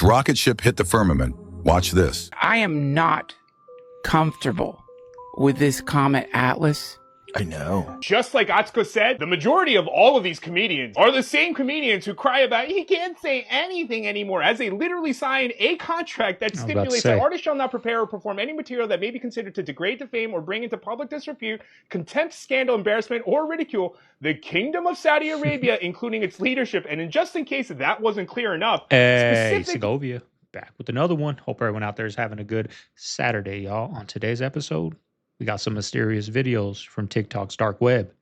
As rocket ship hit the firmament, watch this. I am not comfortable with this Comet Atlas. I know. Just like Atsuko said, the majority of all of these comedians are the same comedians who cry about he can't say anything anymore, as they literally sign a contract that stipulates that artists shall not prepare or perform any material that may be considered to degrade, defame, or bring into public disrepute, contempt, scandal, embarrassment, or ridicule the Kingdom of Saudi Arabia, including its leadership. And just in case that wasn't clear enough, Segovia back with another one. Hope everyone out there is having a good Saturday, y'all. On today's episode, we got some mysterious videos from TikTok's dark web.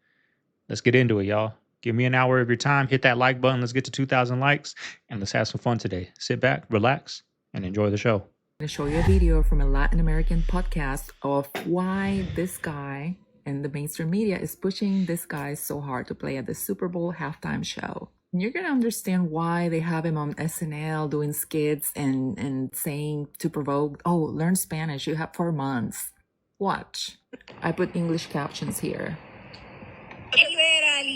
Let's get into it, y'all. Give me an hour of your time. Hit that like button. Let's get to 2,000 likes. And let's have some fun today. Sit back, relax, and enjoy the show. I'm going to show you a video from a Latin American podcast of why this guy and the mainstream media is pushing this guy so hard to play at the Super Bowl halftime show. And you're going to understand why they have him on SNL doing skits and saying to provoke, oh, learn Spanish. You have 4 months. Watch. I put English captions here.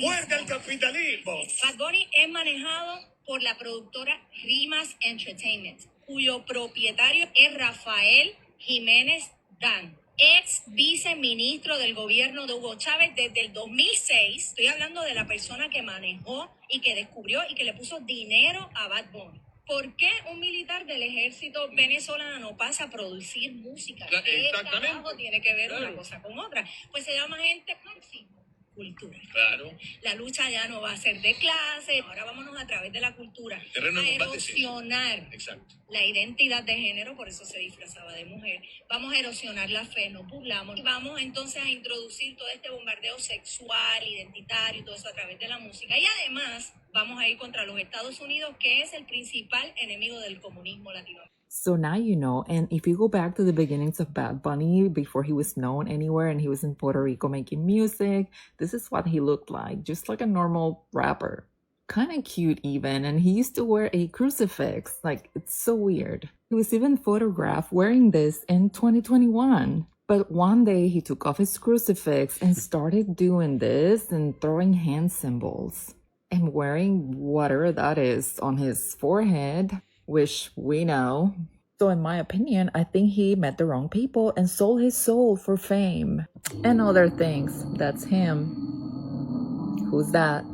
Muerte al capitalismo. Bad Bunny es manejado por la productora Rimas Entertainment, cuyo propietario es Rafael Jiménez Dan, ex viceministro del gobierno de Hugo Chávez desde el 2006. Estoy hablando de la persona que manejó y que descubrió y que le puso dinero a Bad Bunny. ¿Por qué un militar del ejército venezolano pasa a producir música? ¿Qué carajo tiene que ver una cosa con otra? Pues se llama gente marxismo, cultura. Claro. La lucha ya no va a ser de clase, ahora vámonos a través de la cultura a erosionar la identidad de género, por eso se disfrazaba de mujer. Vamos a erosionar la fe, nos burlamos. Y vamos entonces a introducir todo este bombardeo sexual, identitario y todo eso a través de la música. Y además vamos a ir contra los Estados Unidos, que es el principal enemigo del comunismo latinoamericano. So now you know, and if you go back to the beginnings of Bad Bunny, before he was known anywhere and he was in Puerto Rico making music, this is what he looked like, just like a normal rapper. Kind of cute even, and he used to wear a crucifix, like it's so weird. He was even photographed wearing this in 2021. But one day he took off his crucifix and started doing this and throwing hand symbols and wearing whatever that is on his forehead, which we know. So in my opinion, I think he met the wrong people and sold his soul for fame and other things. That's him. Who's that?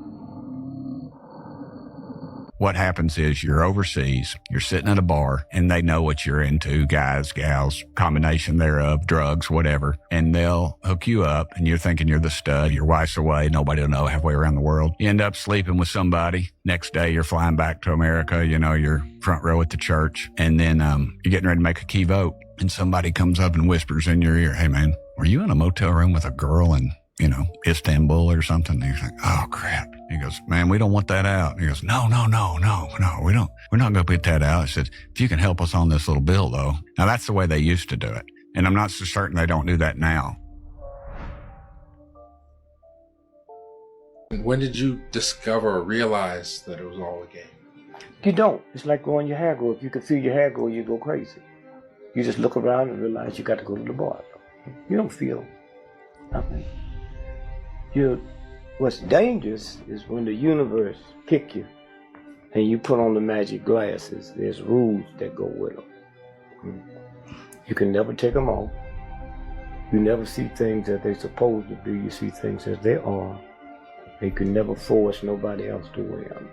What happens is you're overseas, you're sitting at a bar, and they know what you're into, guys, gals, combination thereof, drugs, whatever, and they'll hook you up, and you're thinking you're the stud, your wife's away, nobody will know, halfway around the world. You end up sleeping with somebody. Next day, you're flying back to America, you're front row at the church, and then you're getting ready to make a key vote, and somebody comes up and whispers in your ear, hey, man, were you in a motel room with a girl in Istanbul or something? And he's like, oh, crap. He goes, man, we don't want that out. And he goes, no, we don't. We're not going to put that out. He says, if you can help us on this little bill, though. Now, that's the way they used to do it. And I'm not so certain they don't do that now. When did you discover or realize that it was all a game? You don't. It's like growing your hair grow. If you can feel your hair grow, you go crazy. You just look around and realize you got to go to the bar. You don't feel nothing. What's dangerous is when the universe kick you and you put on the magic glasses. There's rules that go with them. You can never take them off. You never see things as they're supposed to be. You see things as they are. You can never force nobody else to wear them.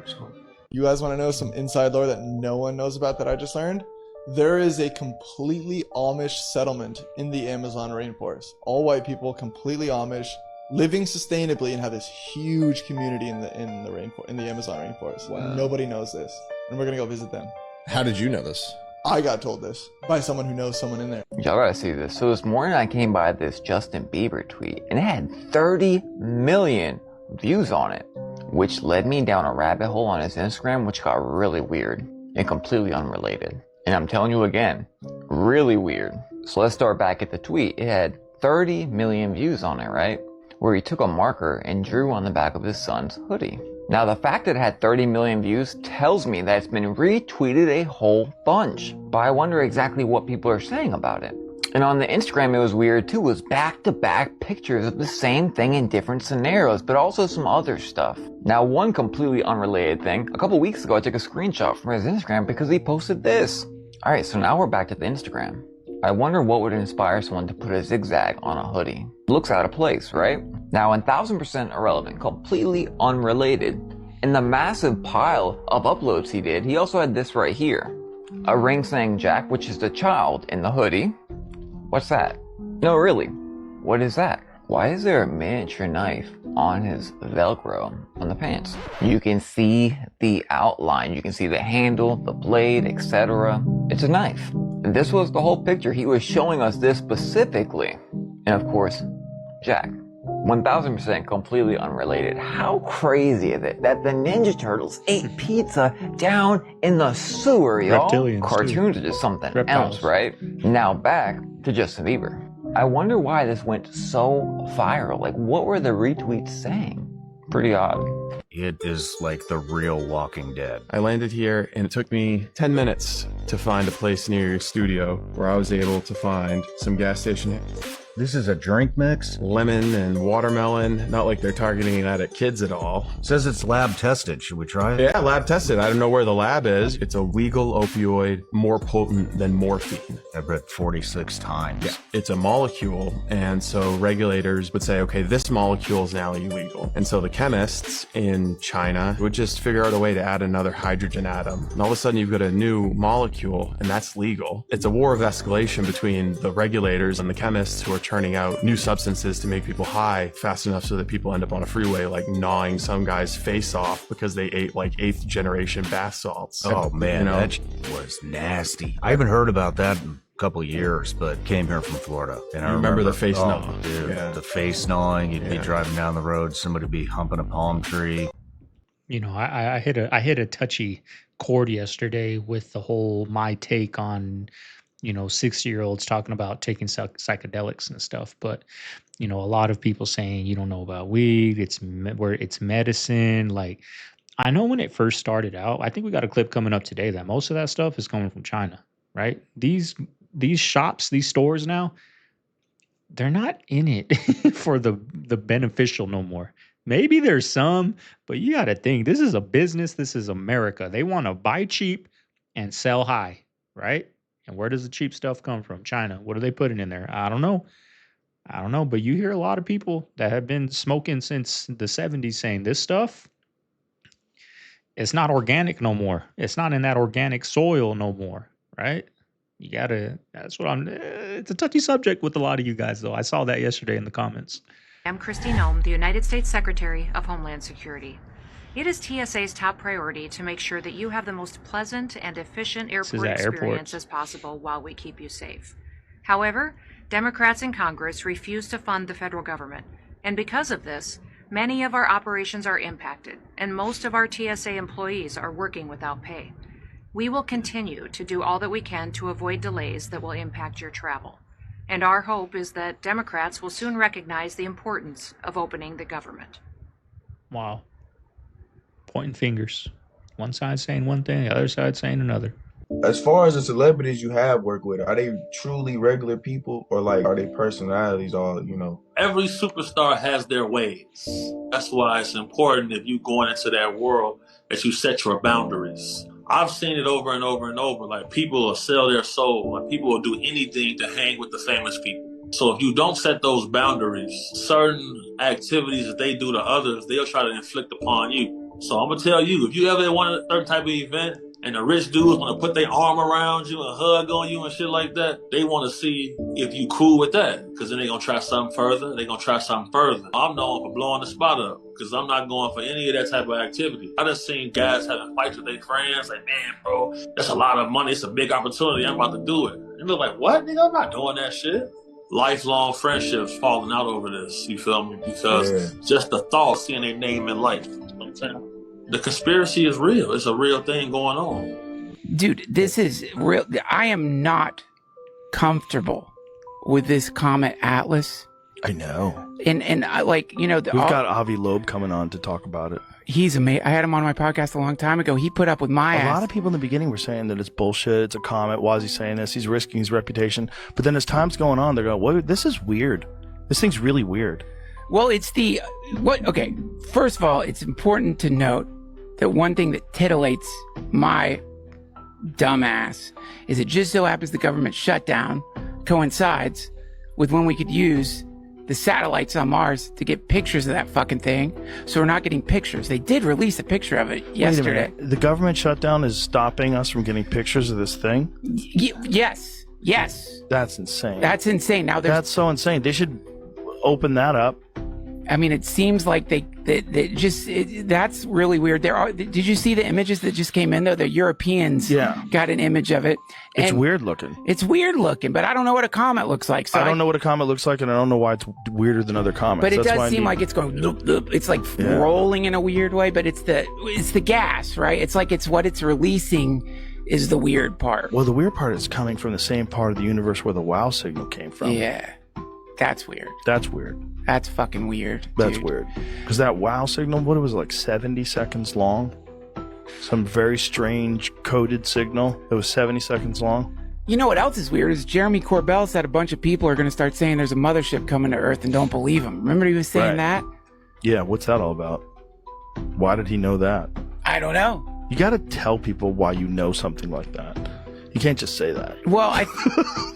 So. You guys want to know some inside lore that no one knows about that I just learned? There is a completely Amish settlement in the Amazon rainforest. All white people, completely Amish, living sustainably, and have this huge community in the Amazon rainforest. Wow. Nobody knows this, and we're gonna go visit them. How did you know this? I got told this by someone who knows someone in there. Y'all gotta see this. So this morning I came by this Justin Bieber tweet, and it had 30 million views on it, which led me down a rabbit hole on his Instagram, which got really weird and completely unrelated. And I'm telling you again, really weird. So let's start back at the tweet. It had 30 million views on it, right? Where he took a marker and drew on the back of his son's hoodie. Now the fact that it had 30 million views tells me that it's been retweeted a whole bunch. But I wonder exactly what people are saying about it. And on the Instagram, it was weird too. It was back-to-back pictures of the same thing in different scenarios, but also some other stuff. Now, one completely unrelated thing. A couple weeks ago, I took a screenshot from his Instagram because he posted this. All right, so now we're back to the Instagram. I wonder what would inspire someone to put a zigzag on a hoodie. Looks out of place, right? Now, 1000% irrelevant, completely unrelated. In the massive pile of uploads he did, he also had this right here. A ring saying Jack, which is the child in the hoodie. What's that? No, really. What is that? Why is there a miniature knife on his Velcro on the pants? You can see the outline. You can see the handle, the blade, etc. It's a knife. This was the whole picture. He was showing us this specifically. And of course, Jack. 1000% completely unrelated. How crazy is it that the Ninja Turtles ate pizza down in the sewer, y'all? Reptilians, Cartoons too. are just something Reptiles. else, right? Now back to Justin Bieber. I wonder why this went so viral. Like, what were the retweets saying? Pretty odd. It is like the real Walking Dead. I landed here and it took me 10 minutes to find a place near your studio where I was able to find some gas station. This is a drink mix? Lemon and watermelon. Not like they're targeting that at kids at all. Says it's lab tested. Should we try it? Yeah, lab tested. I don't know where the lab is. It's a legal opioid, more potent than morphine. I've read 46 times. Yeah, it's a molecule. And so regulators would say, okay, this molecule is now illegal. And so the chemists in China would just figure out a way to add another hydrogen atom. And all of a sudden you've got a new molecule and that's legal. It's a war of escalation between the regulators and the chemists who are churning out new substances to make people high fast enough so that people end up on a freeway like gnawing some guy's face off because they ate like 8th generation bath salts. Oh man, that was nasty. I haven't heard about that in a couple of years, but came here from Florida. And I remember the face gnaw. Dude, yeah. The face gnawing. You'd be driving down the road, somebody would be humping a palm tree. You know, I hit a touchy chord yesterday with the whole my take on, you know, 60-year-olds talking about taking psychedelics and stuff. But, you know, a lot of people saying you don't know about weed. It's medicine. Like, I know when it first started out, I think we got a clip coming up today that most of that stuff is coming from China, right? These shops, these stores now, they're not in it for the beneficial no more. Maybe there's some, but you got to think, this is a business. This is America. They want to buy cheap and sell high, right? And where does the cheap stuff come from? China. What are they putting in there? I don't know. But you hear a lot of people that have been smoking since the 70s saying this stuff, it's not organic no more. It's not in that organic soil no more, right? It's a touchy subject with a lot of you guys, though. I saw that yesterday in the comments. I'm Kristi Noem, the United States Secretary of Homeland Security. It is TSA's top priority to make sure that you have the most pleasant and efficient airport experience as possible while we keep you safe. However, Democrats in Congress refuse to fund the federal government, and because of this, many of our operations are impacted, and most of our TSA employees are working without pay. We will continue to do all that we can to avoid delays that will impact your travel. And our hope is that Democrats will soon recognize the importance of opening the government. Wow. Pointing fingers. One side saying one thing, the other side saying another. As far as the celebrities you have worked with, are they truly regular people or like are they personalities all, you know? Every superstar has their ways. That's why it's important if you going into that world that you set your boundaries. I've seen it over and over and over. Like people will sell their soul. Like people will do anything to hang with the famous people. So if you don't set those boundaries, certain activities that they do to others, they'll try to inflict upon you. So I'm gonna tell you, if you ever want a certain type of event and the rich dudes want to put their arm around you and hug on you and shit like that, they want to see if you cool with that. Because then they're going to try something further. I'm known for blowing the spot up because I'm not going for any of that type of activity. I just seen guys having fights with their friends. Like, man, bro, that's a lot of money. It's a big opportunity. I'm about to do it. And they're like, what, nigga? I'm not doing that shit. Lifelong friendships falling out over this. You feel me? Because just the thought, seeing their name in life. You know what I'm saying? The conspiracy is real. It's a real thing going on. Dude, this is real. I am not comfortable with this Comet Atlas. I know. And I like, you know, we've got Avi Loeb coming on to talk about it. He's amazing. I had him on my podcast a long time ago. He put up with my ass. A lot of people in the beginning were saying that it's bullshit. It's a comet. Why is he saying this? He's risking his reputation. But then as time's going on, they're going, "What? This is weird. This thing's really weird." Well, okay. First of all, it's important to note that one thing that titillates my dumbass is it just so happens the government shutdown coincides with when we could use the satellites on Mars to get pictures of that fucking thing. So we're not getting pictures. They did release a picture of it yesterday. Wait a minute. The government shutdown is stopping us from getting pictures of this thing? Yes. That's insane. That's insane. Now that's so insane. They should open that up. I mean, it seems like that's really weird. Did you see the images that just came in though? The Europeans got an image of it. It's weird looking. It's weird looking, but I don't know what a comet looks like. So I don't know what a comet looks like, and I don't know why it's weirder than other comets. But it does seem like it's going loop, loop. It's like rolling in a weird way, but it's the gas, right? It's like it's what it's releasing is the weird part. Well, the weird part is coming from the same part of the universe where the WOW signal came from. Yeah. That's weird. That's fucking weird. That's weird. Because that WOW signal, what it was like 70 seconds long? Some very strange coded signal that was 70 seconds long. You know what else is weird is Jeremy Corbell said a bunch of people are going to start saying there's a mothership coming to Earth and don't believe him. Remember he was saying that? Yeah, what's that all about? Why did he know that? I don't know. You got to tell people why you know something like that. You can't just say that. Well,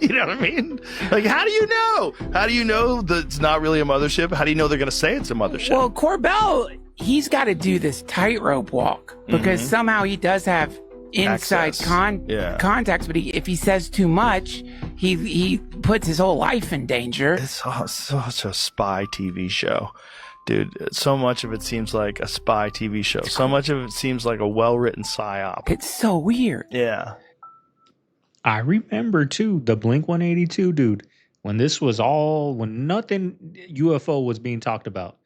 you know what I mean? Like, how do you know? How do you know that it's not really a mothership? How do you know they're going to say it's a mothership? Well, Corbell, he's got to do this tightrope walk because somehow he does have inside contacts, but if he says too much, he puts his whole life in danger. It's such a spy TV show. Dude, so much of it seems like a spy TV show. So much of it seems like a well-written psyop. It's so weird. Yeah. I remember too the Blink-182 dude when nothing UFO was being talked about.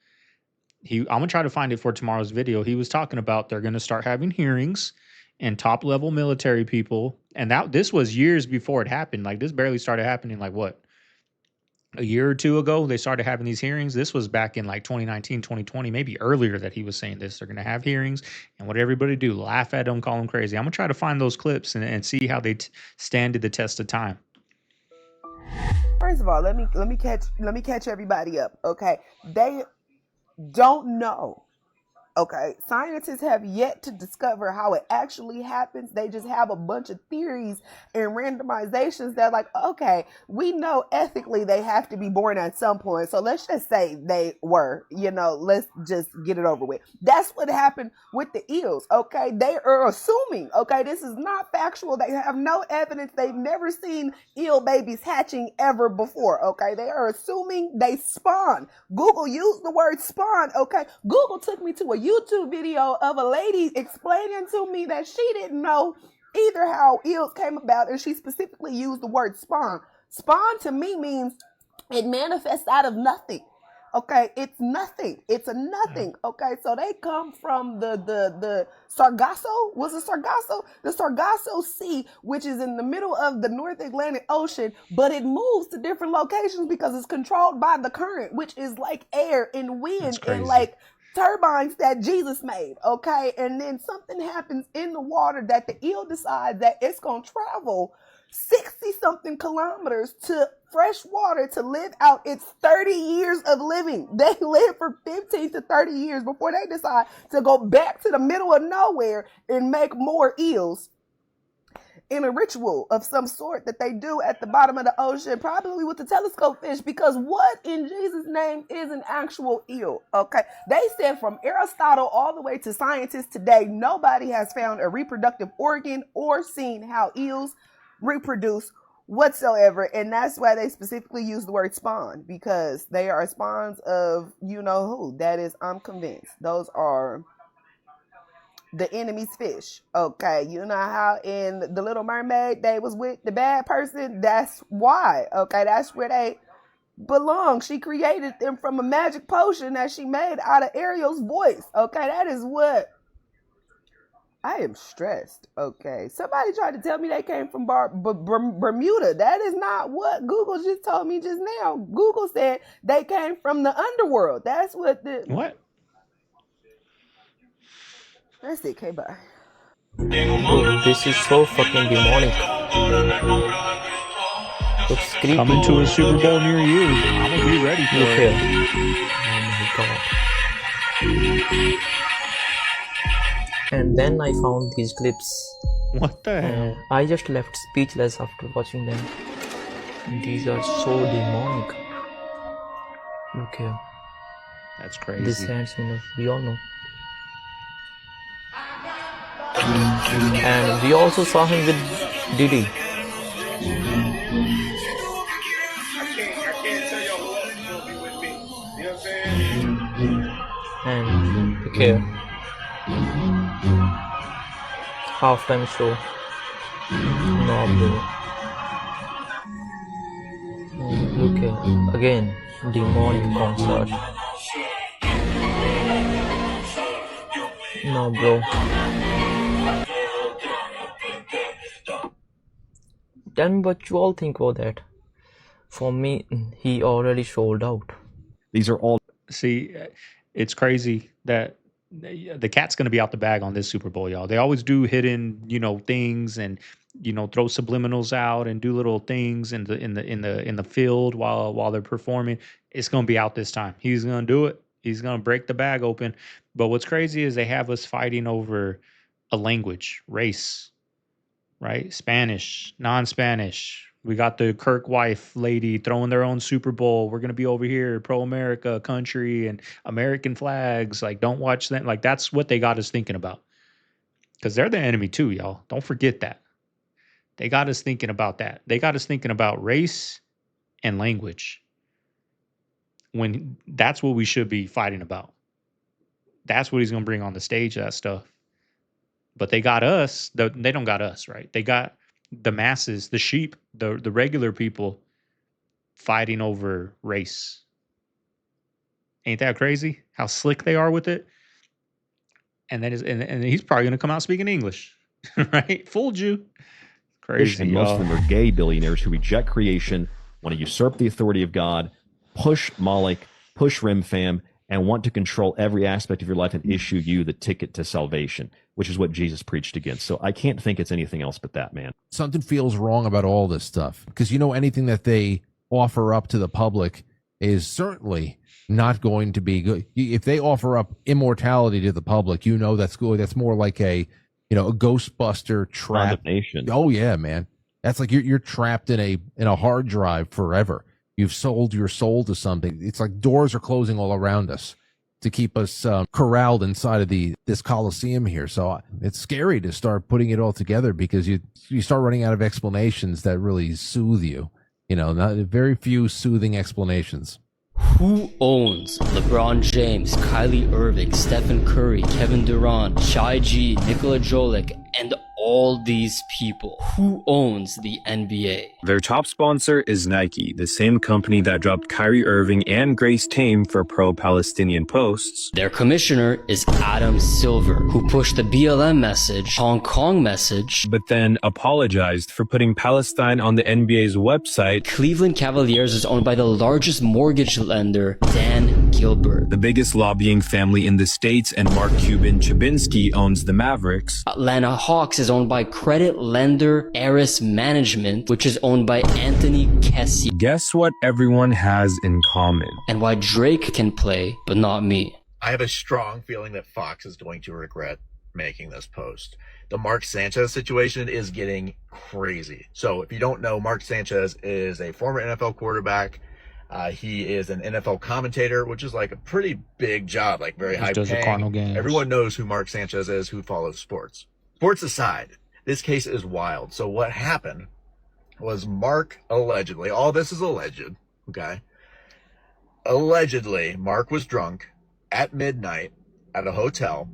I'm gonna try to find it for tomorrow's video. He was talking about they're gonna start having hearings and top level military people, and this was years before it happened. Like this barely started happening. Like what? A year or two ago, they started having these hearings. This was back in like 2019, 2020, maybe earlier that he was saying this. They're going to have hearings, and what everybody do, laugh at them, call them crazy. I'm going to try to find those clips and see how they stand to the test of time. First of all, let me catch everybody up, okay? They don't know. Okay, scientists have yet to discover how it actually happens. They just have a bunch of theories and randomizations that are like, okay, we know ethically they have to be born at some point. So let's just say they were, let's just get it over with. That's what happened with the eels, okay? They are assuming, okay, this is not factual. They have no evidence. They've never seen eel babies hatching ever before, okay? They are assuming they spawn. Google used the word spawn, okay? Google took me to a YouTube video of a lady explaining to me that she didn't know either how eels came about, and she specifically used the word spawn. Spawn to me means it manifests out of nothing. Okay, it's nothing. It's a nothing. Okay, so they come from the Sargasso. Was it Sargasso? The Sargasso Sea, which is in the middle of the North Atlantic Ocean, but it moves to different locations because it's controlled by the current, which is like air and wind and like turbines that Jesus made, okay? And then something happens in the water that the eel decides that it's going to travel 60-something kilometers to fresh water to live out its 30 years of living. They live for 15 to 30 years before they decide to go back to the middle of nowhere and make more eels in a ritual of some sort that they do at the bottom of the ocean, probably with the telescope fish, because what in Jesus' name is an actual eel? Okay, they said from Aristotle all the way to scientists today, nobody has found a reproductive organ or seen how eels reproduce whatsoever, and that's why they specifically use the word spawn, because they are spawns of you know who. That is, I'm convinced, those are the enemy's fish. Okay, you know how in The Little Mermaid they was with the bad person? That's why. Okay, that's where they belong. She created them from a magic potion that she made out of Ariel's voice. Okay, that is what I am stressed. Okay, somebody tried to tell me they came from Bermuda. That is not what Google just told me just now. Google said they came from the underworld. That's what the what? That's it, K-bye. Bro, this is so fucking demonic. Looks creepy. Coming to a Super Bowl near you. I'm gonna be ready for it. Oh my god. And then I found these clips. What the hell? I just left speechless after watching them. These are so demonic. Okay. That's crazy. This hands, we all know. And we also saw him with Diddy. And okay. Halftime show. No, bro. Okay. Again, demonic concert. No, bro. Tell me what you all think about that. For me, he already sold out. These are all. See, it's crazy that the cat's going to be out the bag on this Super Bowl, y'all. They always do hidden, things and throw subliminals out and do little things in the field while they're performing. It's going to be out this time. He's going to do it. He's going to break the bag open. But what's crazy is they have us fighting over a language, race, right? Spanish, non-Spanish. We got the Kirk wife lady throwing their own Super Bowl. We're going to be over here, pro-America country and American flags. Like, don't watch them. Like, that's what they got us thinking about. Because they're the enemy too, y'all. Don't forget that. They got us thinking about that. They got us thinking about race and language. When that's what we should be fighting about. That's what he's going to bring on the stage, that stuff. But they got us. They don't got us, right? They got the masses, the sheep, the regular people fighting over race. Ain't that crazy? How slick they are with it. And then and he's probably going to come out speaking English, right? Fooled you. Crazy. And most of them are gay billionaires who reject creation, want to usurp the authority of God, push Moloch, push Rimfam, and want to control every aspect of your life and issue you the ticket to salvation, which is what Jesus preached against. So I can't think it's anything else but that, man. Something feels wrong about all this stuff because anything that they offer up to the public is certainly not going to be good. If they offer up immortality to the public, that's good. That's more like a Ghostbuster trap. Condemnation. Oh yeah, man. That's like you're trapped in a hard drive forever. You've sold your soul to something. It's like doors are closing all around us to keep us corralled inside of this Coliseum here. So it's scary to start putting it all together because you start running out of explanations that really soothe you. Not very few soothing explanations. Who owns LeBron James, Kyrie Irving, Stephen Curry, Kevin Durant, Shai G, Nikola Jokic, and all these people? Who owns the NBA? Their top sponsor is Nike, the same company that dropped Kyrie Irving and Grace Tame for pro-Palestinian posts. Their commissioner is Adam Silver, who pushed the BLM message, Hong Kong message, but then apologized for putting Palestine on the NBA's website. Cleveland Cavaliers is owned by the largest mortgage lender, Dan Gilbert. The biggest lobbying family in the States, and Mark Cuban Chabinsky owns the Mavericks. Atlanta Hawks is owned by credit lender Aris Management, which is owned by Anthony Kessie. Guess what everyone has in common? And why Drake can play, but not me. I have a strong feeling that Fox is going to regret making this post. The Mark Sanchez situation is getting crazy. So if you don't know, Mark Sanchez is a former NFL quarterback. He is an NFL commentator, which is like a pretty big job, like very high paying. Cardinal games. Everyone knows who Mark Sanchez is, who follows sports. Sports aside, this case is wild. So what happened was Mark allegedly, all this is alleged, okay? Allegedly, Mark was drunk at midnight at a hotel,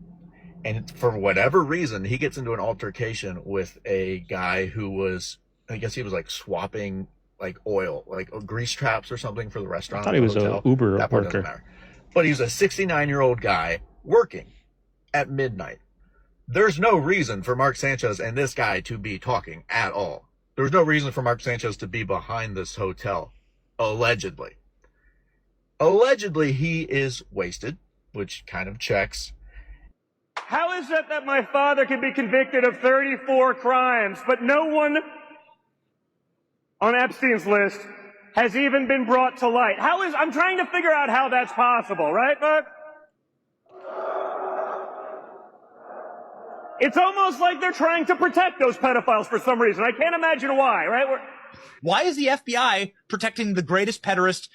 and for whatever reason, he gets into an altercation with a guy who was, I guess he was like swapping like oil, like grease traps or something for the restaurant. I thought he was an Uber that part doesn't worker. matter. But he was a 69-year-old guy working at midnight. There's no reason for Mark Sanchez and this guy to be talking at all. There's no reason for Mark Sanchez to be behind this hotel, allegedly. Allegedly, he is wasted, which kind of checks. How is it that my father can be convicted of 34 crimes, but no one on Epstein's list has even been brought to light? I'm trying to figure out how that's possible, right, Buck? It's almost like they're trying to protect those pedophiles for some reason. I can't imagine why, right? Why is the FBI protecting the greatest pederast,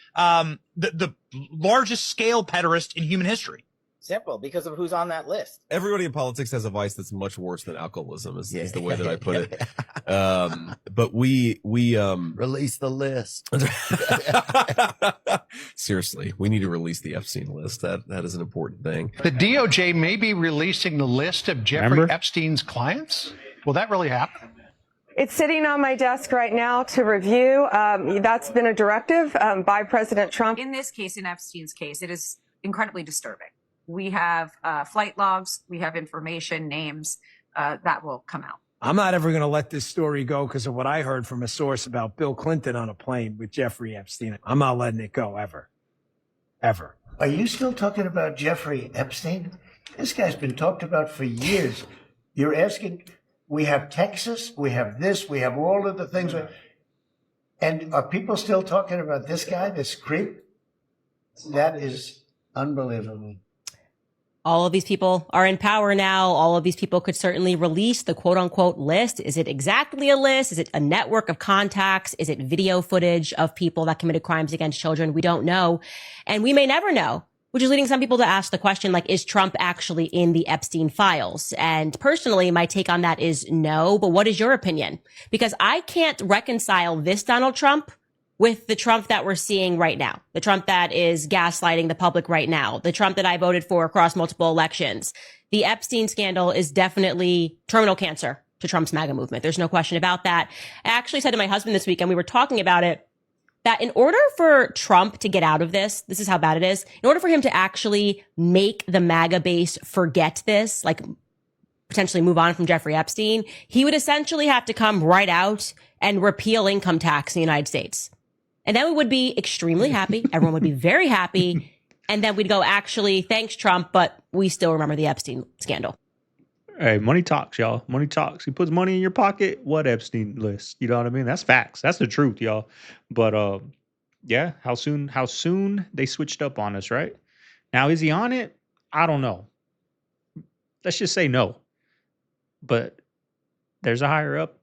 the largest scale pederast in human history? Simple, because of who's on that list. Everybody in politics has a vice that's much worse than alcoholism is the way that I put it. But we release the list. Seriously, we need to release the Epstein list. That is an important thing. The DOJ may be releasing the list of Jeffrey Epstein's clients. Will that really happen? It's sitting on my desk right now to review. That's been a directive by President Trump. In this case, in Epstein's case, it is incredibly disturbing. We have flight logs, we have information, names that will come out. I'm not ever going to let this story go because of what I heard from a source about Bill Clinton on a plane with Jeffrey Epstein. I'm not letting it go ever. Ever. Are you still talking about Jeffrey Epstein? This guy's been talked about for years. You're asking, we have Texas, we have this, we have all of the things. And are people still talking about this guy, this creep? That is unbelievable. All of these people are in power now. All of these people could certainly release the quote unquote list. Is it exactly a list? Is it a network of contacts? Is it video footage of people that committed crimes against children? We don't know. And we may never know, which is leading some people to ask the question, like, is Trump actually in the Epstein files? And personally, my take on that is no. But what is your opinion? Because I can't reconcile this Donald Trump with the Trump that we're seeing right now, the Trump that is gaslighting the public right now, the Trump that I voted for across multiple elections. The Epstein scandal is definitely terminal cancer to Trump's MAGA movement. There's no question about that. I actually said to my husband this weekend, we were talking about it, that in order for Trump to get out of this is how bad it is, in order for him to actually make the MAGA base forget this, like potentially move on from Jeffrey Epstein, he would essentially have to come right out and repeal income tax in the United States. And then we would be extremely happy. Everyone would be very happy. And then we'd go, actually, thanks, Trump, but we still remember the Epstein scandal. Hey, money talks, y'all. Money talks. He puts money in your pocket. What Epstein list? You know what I mean? That's facts. That's the truth, y'all. But yeah, how soon they switched up on us, right? Now, is he on it? I don't know. Let's just say no. But there's a higher up,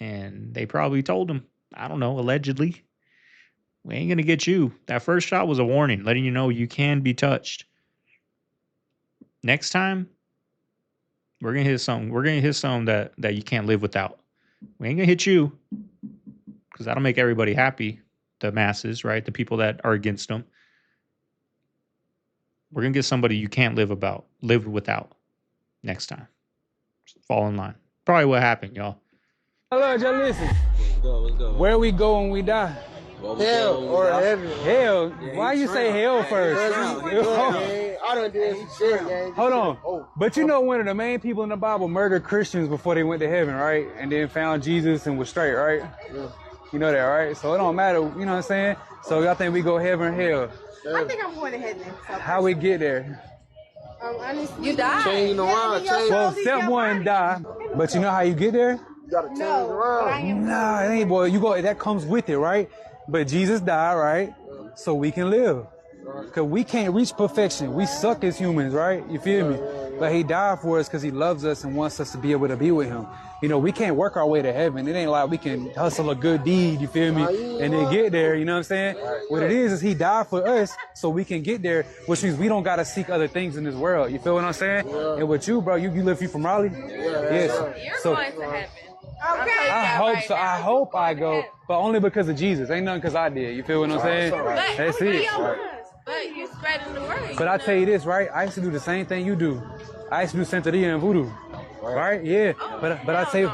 and they probably told him, I don't know, allegedly, we ain't going to get you. That first shot was a warning, letting you know you can be touched. Next time, we're going to hit something. We're going to hit something that you can't live without. We ain't going to hit you because that'll make everybody happy, the masses, right? The people that are against them. We're going to get somebody you can't live without next time. Just fall in line. Probably what happened, y'all. Hello, just listen. Where we go when we die? Hell or heaven. Hell. Why you say hell first? I done did some shit, gang. Hold on. But one of the main people in the Bible murdered Christians before they went to heaven, right? And then found Jesus and was straight, right? Yeah. You know that, right? So it don't matter, you know what I'm saying? So y'all think we go heaven or hell? I think I'm going to heaven. How we get there? You die. Changing around. Well, step one, die. But you know how you get there? You gotta change around. Nah, it ain't, boy. You go. That comes with it, right? But Jesus died, right? So we can live. Cause we can't reach perfection. We suck as humans, right? You feel me? But he died for us because he loves us and wants us to be able to be with him. We can't work our way to heaven. It ain't like we can hustle a good deed, you feel me? And then get there, you know what I'm saying? What it is he died for us so we can get there, which means we don't got to seek other things in this world. You feel what I'm saying? And with you, bro, you live from Raleigh? Yes. You're So going to heaven. Okay. I hope so. I hope I go, but only because of Jesus. Ain't nothing because I did. You feel what I'm saying? That's it. But you're spreading the word. But I tell you this, right? I used to do the same thing you do. I used to do Santeria and voodoo. Right? Yeah. But I tell you.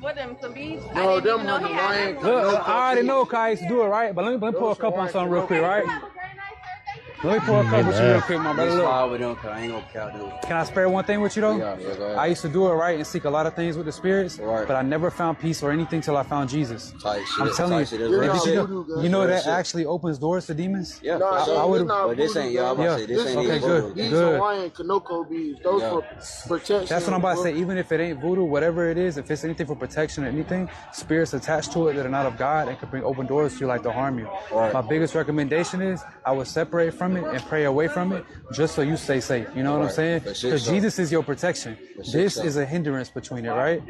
What them to be? No, them on the line. Look, I already know Kai used to do it, right? But let me pull a cup on something real quick, right? Let me pour a cup with you real quick, my brother. Look. Slide with them, cause I ain't gonna count them. Can I spare one thing with you though? Yeah, go ahead. I used to do it right and seek a lot of things with the spirits, but I never found peace or anything till I found Jesus. I'm telling you, you know that actually opens doors to demons. Yeah, I would. But this ain't y'all. Yeah. This ain't Okay, good. These Good. Hawaiian Kanoko beads, those for protection. That's what I'm about to say. Even if it ain't voodoo, whatever it is, if it's anything for protection or anything, spirits attached to it that are not of God and can bring open doors to you like to harm you. Right. My biggest recommendation is I would separate from it and pray away from it just so you stay safe. You know what I'm saying? Because Jesus is your protection. This is a hindrance between it, right?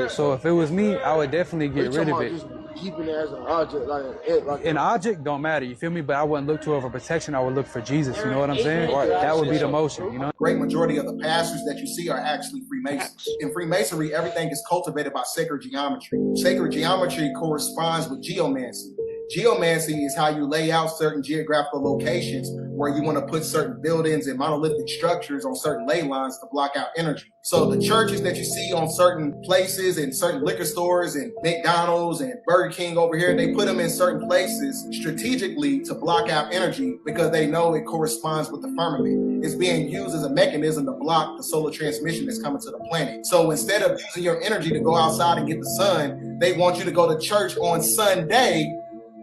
So if it was me, I would definitely get rid of it. Just keeping it as an object, like An object don't matter, you feel me? But I wouldn't look to it for protection. I would look for Jesus. You know what I'm saying? That would be the motion. You know. Great majority of the pastors that you see are actually Freemasons. In Freemasonry, everything is cultivated by sacred geometry. Sacred geometry corresponds with geomancy. Geomancy is how you lay out certain geographical locations where you want to put certain buildings and monolithic structures on certain ley lines to block out energy. So the churches that you see on certain places and certain liquor stores and McDonald's and Burger King over here, they put them in certain places strategically to block out energy because they know it corresponds with the firmament. It's being used as a mechanism to block the solar transmission that's coming to the planet. So instead of using your energy to go outside and get the sun, they want you to go to church on Sunday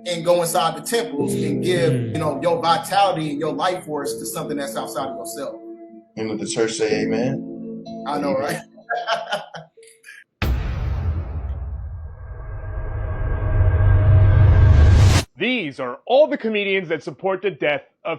and go inside the temples and give, your vitality and your life force to something that's outside of yourself. And let the church say amen. I know, right? These are all the comedians that support the death of.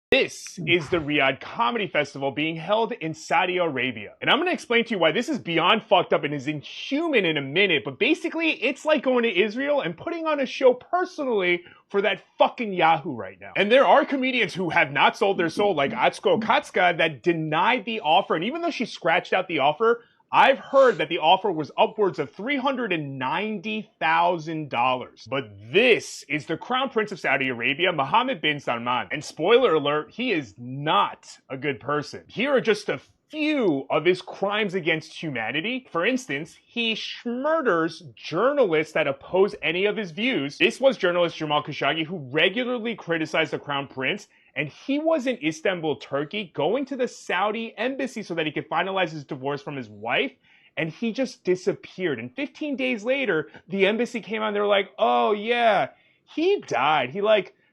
This is the Riyadh Comedy Festival being held in Saudi Arabia. And I'm going to explain to you why this is beyond fucked up and is inhuman in a minute. But basically, it's like going to Israel and putting on a show personally for that fucking Yahoo right now. And there are comedians who have not sold their soul, like Atsuko Katsuka, that denied the offer. And even though she scratched out the offer, I've heard that the offer was upwards of $390,000. But this is the Crown Prince of Saudi Arabia, Mohammed bin Salman. And spoiler alert, he is not a good person. Here are just a few of his crimes against humanity. For instance, he murders journalists that oppose any of his views. This was journalist Jamal Khashoggi, who regularly criticized the Crown Prince, and he was in Istanbul, Turkey, going to the Saudi embassy so that he could finalize his divorce from his wife, and he just disappeared. And 15 days later, the embassy came out and they were like, oh yeah, he died. He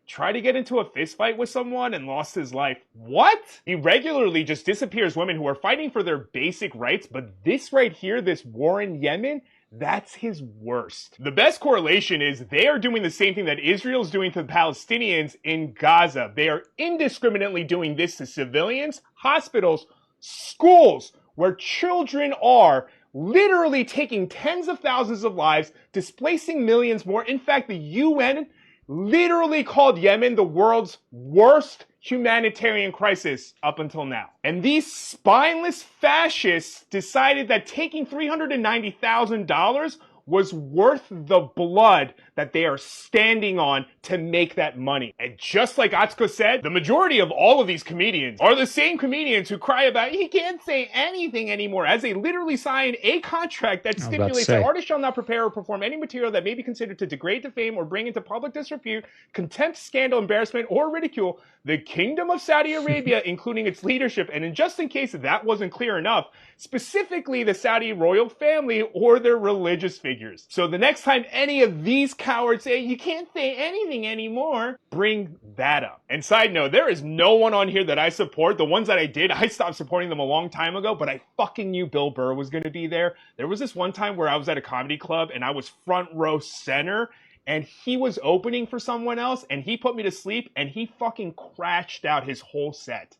tried to get into a fist fight with someone and lost his life. What? He regularly just disappears women who are fighting for their basic rights, but this right here, this war in Yemen, that's his worst. The best correlation is they are doing the same thing that Israel's doing to the Palestinians in Gaza. They are indiscriminately doing this to civilians, hospitals, schools, where children are literally taking tens of thousands of lives, displacing millions more. In fact, the UN literally called Yemen the world's worst humanitarian crisis up until now. And these spineless fascists decided that taking $390,000 was worth the blood that they are standing on to make that money. And just like Atsuko said, the majority of all of these comedians are the same comedians who cry about he can't say anything anymore, as they literally sign a contract that stipulates that artists shall not prepare or perform any material that may be considered to degrade, defame, or bring into public disrepute, contempt, scandal, embarrassment, or ridicule the Kingdom of Saudi Arabia, including its leadership. And just in case that wasn't clear enough, specifically the Saudi royal family or their religious figures. So the next time any of these cowards say you can't say anything anymore, bring that up. And side note, there is no one on here that I support. The ones that I did, I stopped supporting them a long time ago, but I fucking knew Bill Burr was going to be there. There was this one time where I was at a comedy club and I was front row center, and he was opening for someone else, and he put me to sleep, and he fucking crashed out his whole set.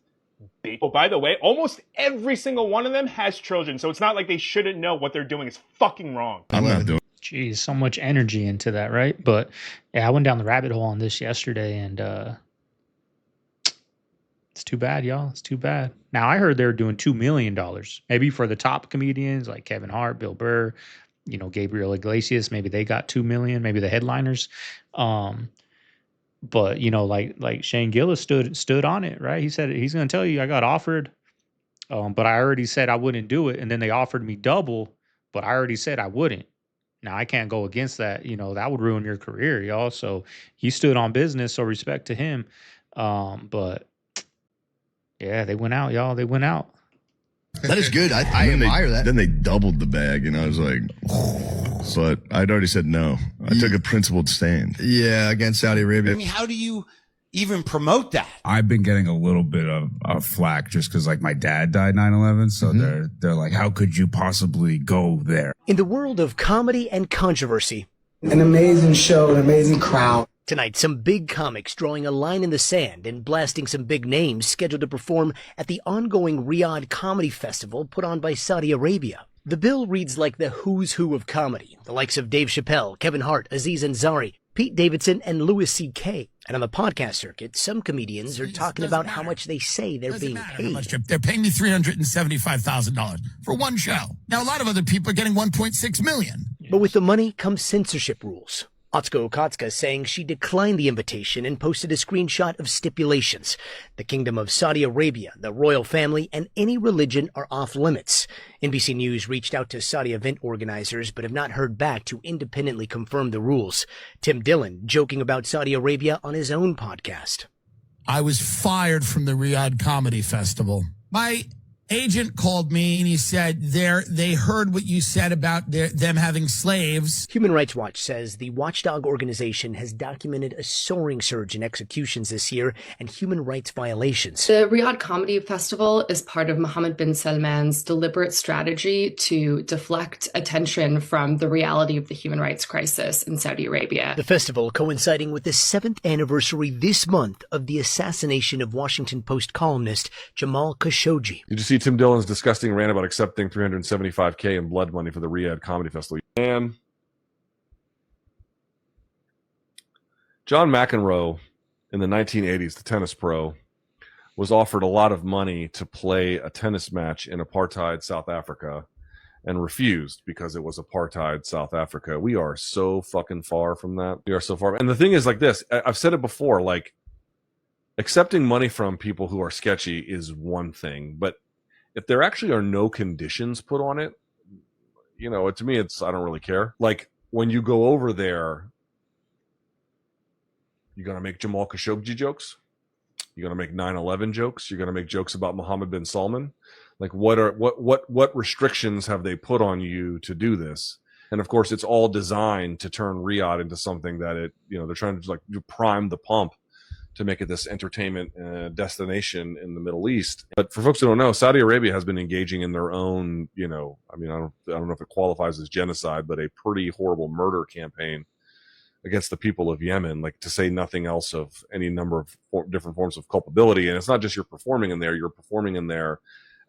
Oh, by the way, almost every single one of them has children, so it's not like they shouldn't know what they're doing is fucking wrong. I'm not doing. Jeez, so much energy into that, right? But yeah, I went down the rabbit hole on this yesterday, and it's too bad, y'all. It's too bad. Now, I heard they were doing $2 million, maybe for the top comedians like Kevin Hart, Bill Burr, Gabriel Iglesias. Maybe they got $2 million, maybe the headliners. But like Shane Gillis stood on it, right? He said he's going to tell you I got offered, but I already said I wouldn't do it, and then they offered me double, but I already said I wouldn't. Now I can't go against that. That would ruin your career, y'all. So he stood on business. So respect to him. But yeah, they went out, y'all. They went out. That is good. I admire that. Then they doubled the bag, and I was like, but I'd already said no. I took a principled stand. Yeah, against Saudi Arabia. I mean, how do you even promote that? I've been getting a little bit of flack just because, like, my dad died 9/11, so they're like, how could you possibly go there? In the world of comedy and controversy, an amazing show, an amazing crowd. Tonight, some big comics drawing a line in the sand and blasting some big names scheduled to perform at the ongoing Riyadh Comedy Festival put on by Saudi Arabia. The bill reads like the who's who of comedy, the likes of Dave Chappelle, Kevin Hart, Aziz Ansari, Pete Davidson, and Louis C.K. And on the podcast circuit, some comedians are talking about how much they say they're being paid. They're paying me $375,000 for one show. Now, a lot of other people are getting $1.6 million. But with the money comes censorship rules. Atsuko Okatsuka saying she declined the invitation and posted a screenshot of stipulations. The Kingdom of Saudi Arabia, the royal family, and any religion are off limits. NBC News reached out to Saudi event organizers but have not heard back to independently confirm the rules. Tim Dillon joking about Saudi Arabia on his own podcast. I was fired from the Riyadh Comedy Festival. My agent called me and he said they heard what you said about them having slaves. Human Rights Watch says the watchdog organization has documented a soaring surge in executions this year and human rights violations. The Riyadh Comedy Festival is part of Mohammed bin Salman's deliberate strategy to deflect attention from the reality of the human rights crisis in Saudi Arabia. The festival coinciding with the 7th anniversary this month of the assassination of Washington Post columnist Jamal Khashoggi. Did you see Tim Dillon's disgusting rant about accepting $375K in blood money for the Riyadh Comedy Festival? And John McEnroe in the 1980s, the tennis pro, was offered a lot of money to play a tennis match in apartheid South Africa and refused because it was apartheid South Africa. We are so fucking far from that. We are so far. And the thing is like this, I've said it before, like accepting money from people who are sketchy is one thing, but if there actually are no conditions put on it, you know, to me, I don't really care. Like when you go over there, you're going to make Jamal Khashoggi jokes. You're going to make 9/11 jokes. You're going to make jokes about Mohammed bin Salman. Like what restrictions have they put on you to do this? And of course, it's all designed to turn Riyadh into something that they're trying to like prime the pump to make it this entertainment destination in the Middle East. But for folks who don't know, Saudi Arabia has been engaging in their own, I don't know if it qualifies as genocide, but a pretty horrible murder campaign against the people of Yemen, like to say nothing else of any number of different forms of culpability. And it's not just you're performing in there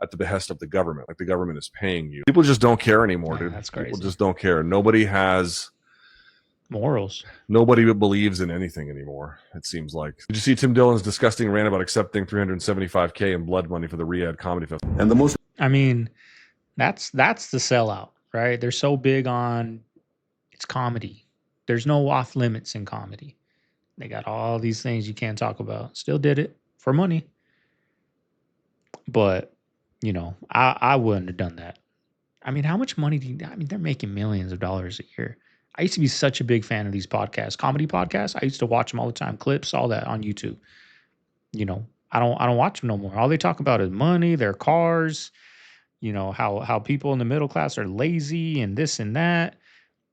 at the behest of the government. Like the government is paying you. People just don't care anymore, dude. That's crazy. People just don't care. Nobody has morals. Nobody believes in anything anymore, it seems like. Did you see Tim Dillon's disgusting rant about accepting $375K in blood money for the Riyadh Comedy Festival? And the most, I mean, that's the sellout, right? They're so big on it's comedy. There's no off limits in comedy. They got all these things you can't talk about. Still did it for money. But, I wouldn't have done that. I mean, how much money they're making millions of dollars a year. I used to be such a big fan of these podcasts, comedy podcasts. I used to watch them all the time, clips, all that on YouTube. I don't watch them no more. All they talk about is money, their cars, how people in the middle class are lazy and this and that.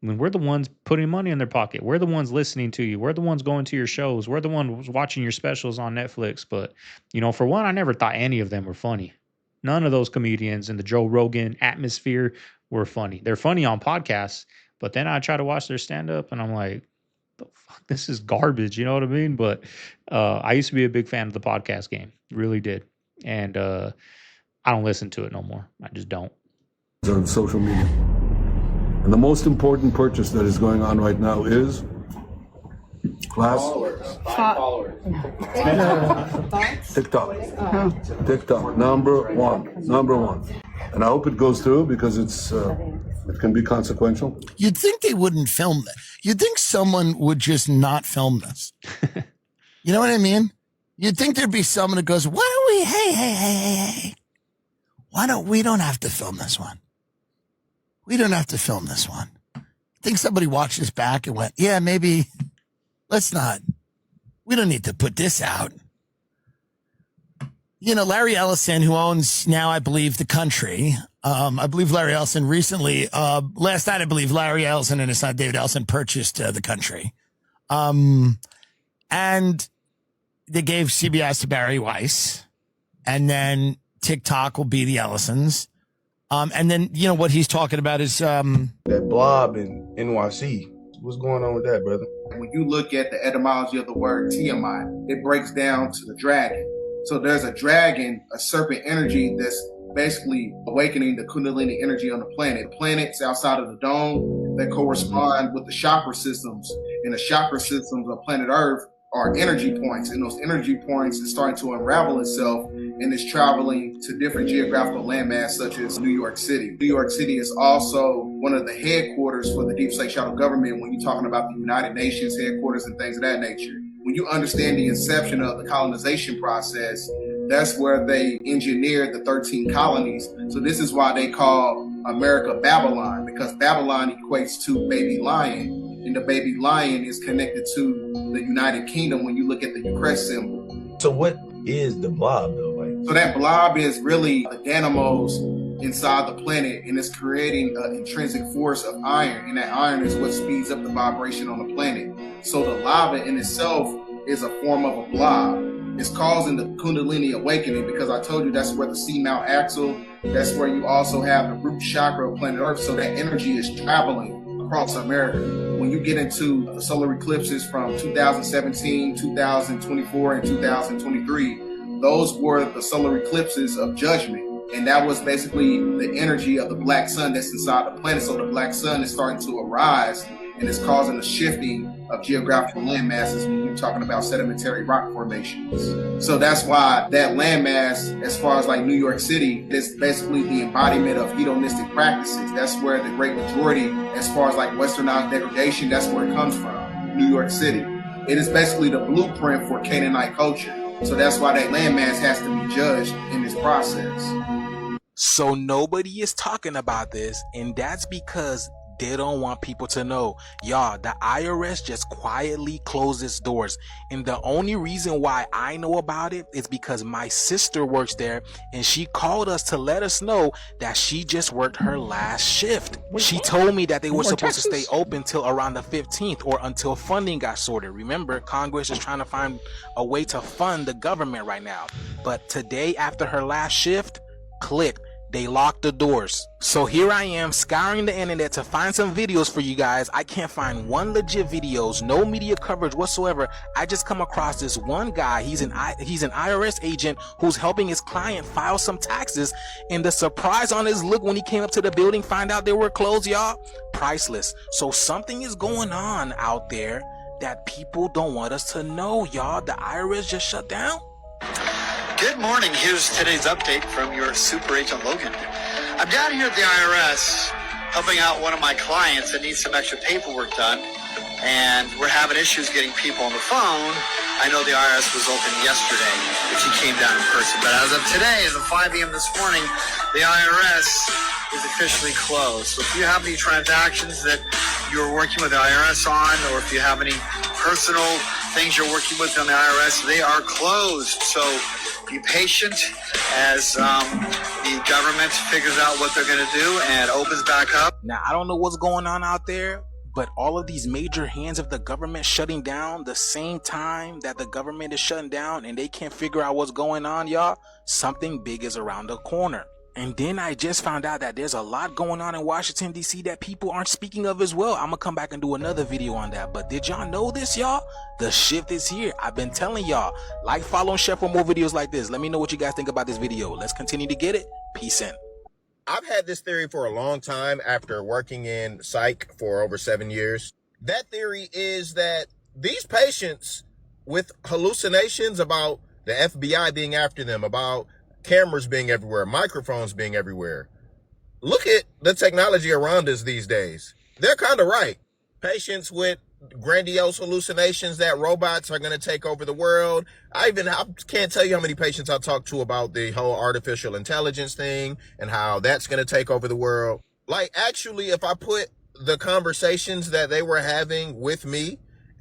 I mean, we're the ones putting money in their pocket. We're the ones listening to you. We're the ones going to your shows. We're the ones watching your specials on Netflix. But, for one, I never thought any of them were funny. None of those comedians in the Joe Rogan atmosphere were funny. They're funny on podcasts. But then I try to watch their stand-up, and I'm like, the fuck, this is garbage, you know what I mean? But I used to be a big fan of the podcast game. Really did. And I don't listen to it no more. I just don't. On social media. And the most important purchase that is going on right now is Followers. TikTok. Number one. And I hope it goes through because it can be consequential. You'd think they wouldn't film that. You'd think someone would just not film this. You know what I mean? You'd think there'd be someone that goes, why don't we, hey. We don't have to film this one. We don't have to film this one. I think somebody watched this back and went, yeah, maybe let's not. We don't need to put this out. Larry Ellison, who owns now, I believe, The Country. I believe Larry Ellison recently, last night, I believe Larry Ellison and his son David Ellison purchased The Country. And they gave CBS to Barry Weiss. And then TikTok will be the Ellisons. And then, what he's talking about is that blob in NYC. What's going on with that, brother? When you look at the etymology of the word Tiamat, it breaks down to the dragon. So there's a dragon, a serpent energy that's basically awakening the Kundalini energy on the planet. Planets outside of the dome that correspond with the chakra systems. And the chakra systems of planet Earth are energy points. And those energy points is starting to unravel itself and is traveling to different geographical landmass such as New York City. New York City is also one of the headquarters for the Deep State Shadow Government when you're talking about the United Nations headquarters and things of that nature. When you understand the inception of the colonization process, that's where they engineered the 13 colonies. So this is why they call America Babylon, because Babylon equates to baby lion. And the baby lion is connected to the United Kingdom when you look at the Eucharist symbol. So what is the blob, though? So that blob is really the dynamos inside the planet, and it's creating an intrinsic force of iron, and that iron is what speeds up the vibration on the planet. So the lava in itself is a form of a blob. It's causing the Kundalini awakening because I told you that's where the C-mount axle, that's where you also have the root chakra of planet Earth. So that energy is traveling across America. When you get into the solar eclipses from 2017, 2024, and 2023, those were the solar eclipses of judgment. And that was basically the energy of the black sun that's inside the planet. So the black sun is starting to arise and it's causing a shifting of geographical land masses when you're talking about sedimentary rock formations. So that's why that landmass, as far as like New York City, is basically the embodiment of hedonistic practices. That's where the great majority, as far as like westernized degradation, that's where it comes from, New York City. It is basically the blueprint for Canaanite culture. So that's why that landmass has to be judged in this process. So nobody is talking about this, and that's because they don't want people to know. Y'all, the IRS just quietly closed its doors. And the only reason why I know about it is because my sister works there and she called us to let us know that she just worked her last shift. She told me that they were supposed to stay open till around the 15th or until funding got sorted. Remember, Congress is trying to find a way to fund the government right now. But today, after her last shift, click. They locked the doors. So here I am scouring the internet to find some videos for you guys. I can't find one legit videos, no media coverage whatsoever. I just come across this one guy. He's an IRS agent who's helping his client file some taxes. And the surprise on his look when he came up to the building, find out they were closed, y'all, priceless. So something is going on out there that people don't want us to know, y'all. The IRS just shut down. Good morning. Here's today's update from your Super Agent Logan. I'm down here at the IRS helping out one of my clients that needs some extra paperwork done, and we're having issues getting people on the phone. I know the IRS was open yesterday if you came down in person, but as of today, as of 5 a.m. this morning, the IRS is officially closed. So if you have any transactions that you're working with the IRS on, or if you have any personal things you're working with on the IRS, they are closed. So be patient as the government figures out what they're going to do and opens back up. Now, I don't know what's going on out there, but all of these major hands of the government shutting down the same time that the government is shutting down and they can't figure out what's going on, y'all, something big is around the corner. And then I just found out that there's a lot going on in Washington, D.C. that people aren't speaking of as well. I'm going to come back and do another video on that. But did y'all know this, y'all? The shift is here. I've been telling y'all. Like, follow, and share for more videos like this. Let me know what you guys think about this video. Let's continue to get it. Peace in. I've had this theory for a long time after working in psych for over 7 years. That theory is that these patients with hallucinations about the FBI being after them, about cameras being everywhere, microphones being everywhere. Look at the technology around us these days. They're kind of right. Patients with grandiose hallucinations that robots are going to take over the world. I can't tell you how many patients I talked to about the whole artificial intelligence thing and how that's going to take over the world. Like, actually, if I put the conversations that they were having with me